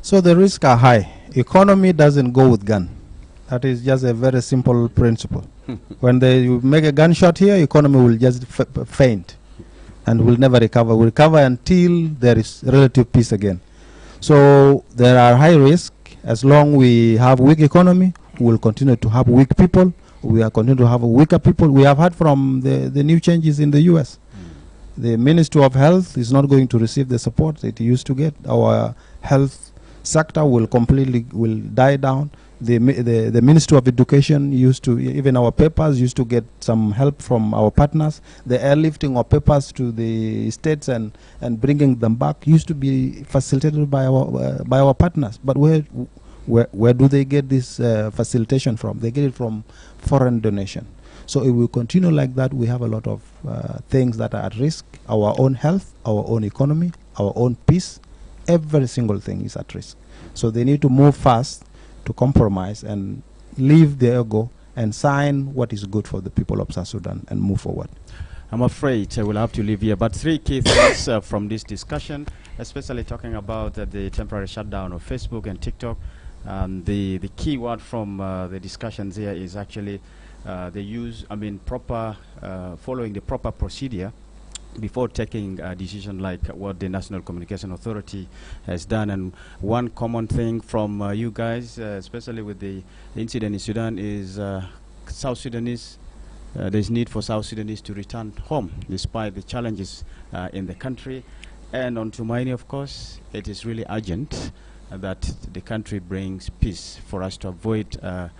So the risks are high. Economy doesn't go with gun. That is just a very simple principle. When you make a gunshot here, economy will just faint and will never recover. Will recover until there is relative peace again. So there are high risks. As long we have weak economy, we will continue to have weak people. We are continue to have weaker people. We have heard from the new changes in the U.S. The Ministry of Health is not going to receive the support it used to get. Our health sector will completely die down. The Ministry of Education used to, even our papers used to get some help from our partners. The airlifting of papers to the states and bringing them back used to be facilitated by our partners. But where do they get this facilitation from? They get it from foreign donation. So if we continue like that, we have a lot of things that are at risk. Our own health, our own economy, our own peace, every single thing is at risk. So they need to move fast to compromise and leave the ego and sign what is good for the people of South Sudan and move forward. I'm afraid we'll have to leave here. But 3 key things from this discussion, especially talking about the temporary shutdown of Facebook and TikTok. The key word from the discussions here is actually following the proper procedure before taking a decision like what the National Communication Authority has done. And one common thing from you guys, especially with the incident in Sudan, is South Sudanese, there's need for South Sudanese to return home despite the challenges in the country. And on Tumaini, of course, it is really urgent that the country brings peace for us to avoid a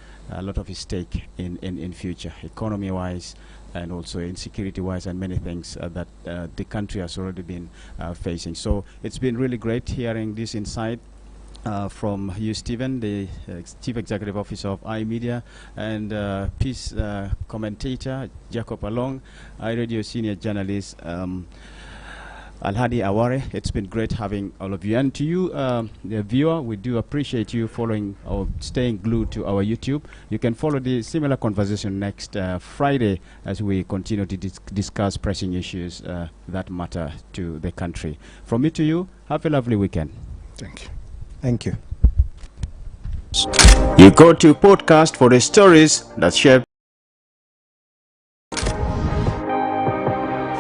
lot of stake in future, economy-wise, and also insecurity-wise and many things that the country has already been facing. So it's been really great hearing this insight from you, Stephen, the Chief Executive Officer of iMedia, and peace commentator, Jacob Along, iRadio Senior Journalist, Alhadi Aware. It's been great having all of you. And to you, the viewer, we do appreciate you following or staying glued to our YouTube. You can follow the similar conversation next Friday as we continue to discuss pressing issues that matter to the country. From me to you, have a lovely weekend. Thank you. Thank you. You go to podcast for the stories that shape.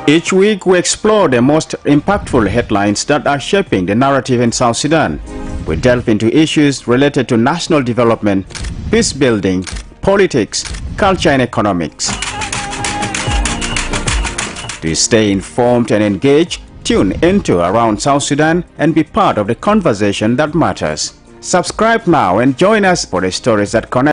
Each week we explore the most impactful headlines that are shaping the narrative in South Sudan. We delve into issues related to national development, peace building, politics, culture and economics. To stay informed and engaged, tune into Around South Sudan and be part of the conversation that matters. Subscribe now and join us for the stories that connect.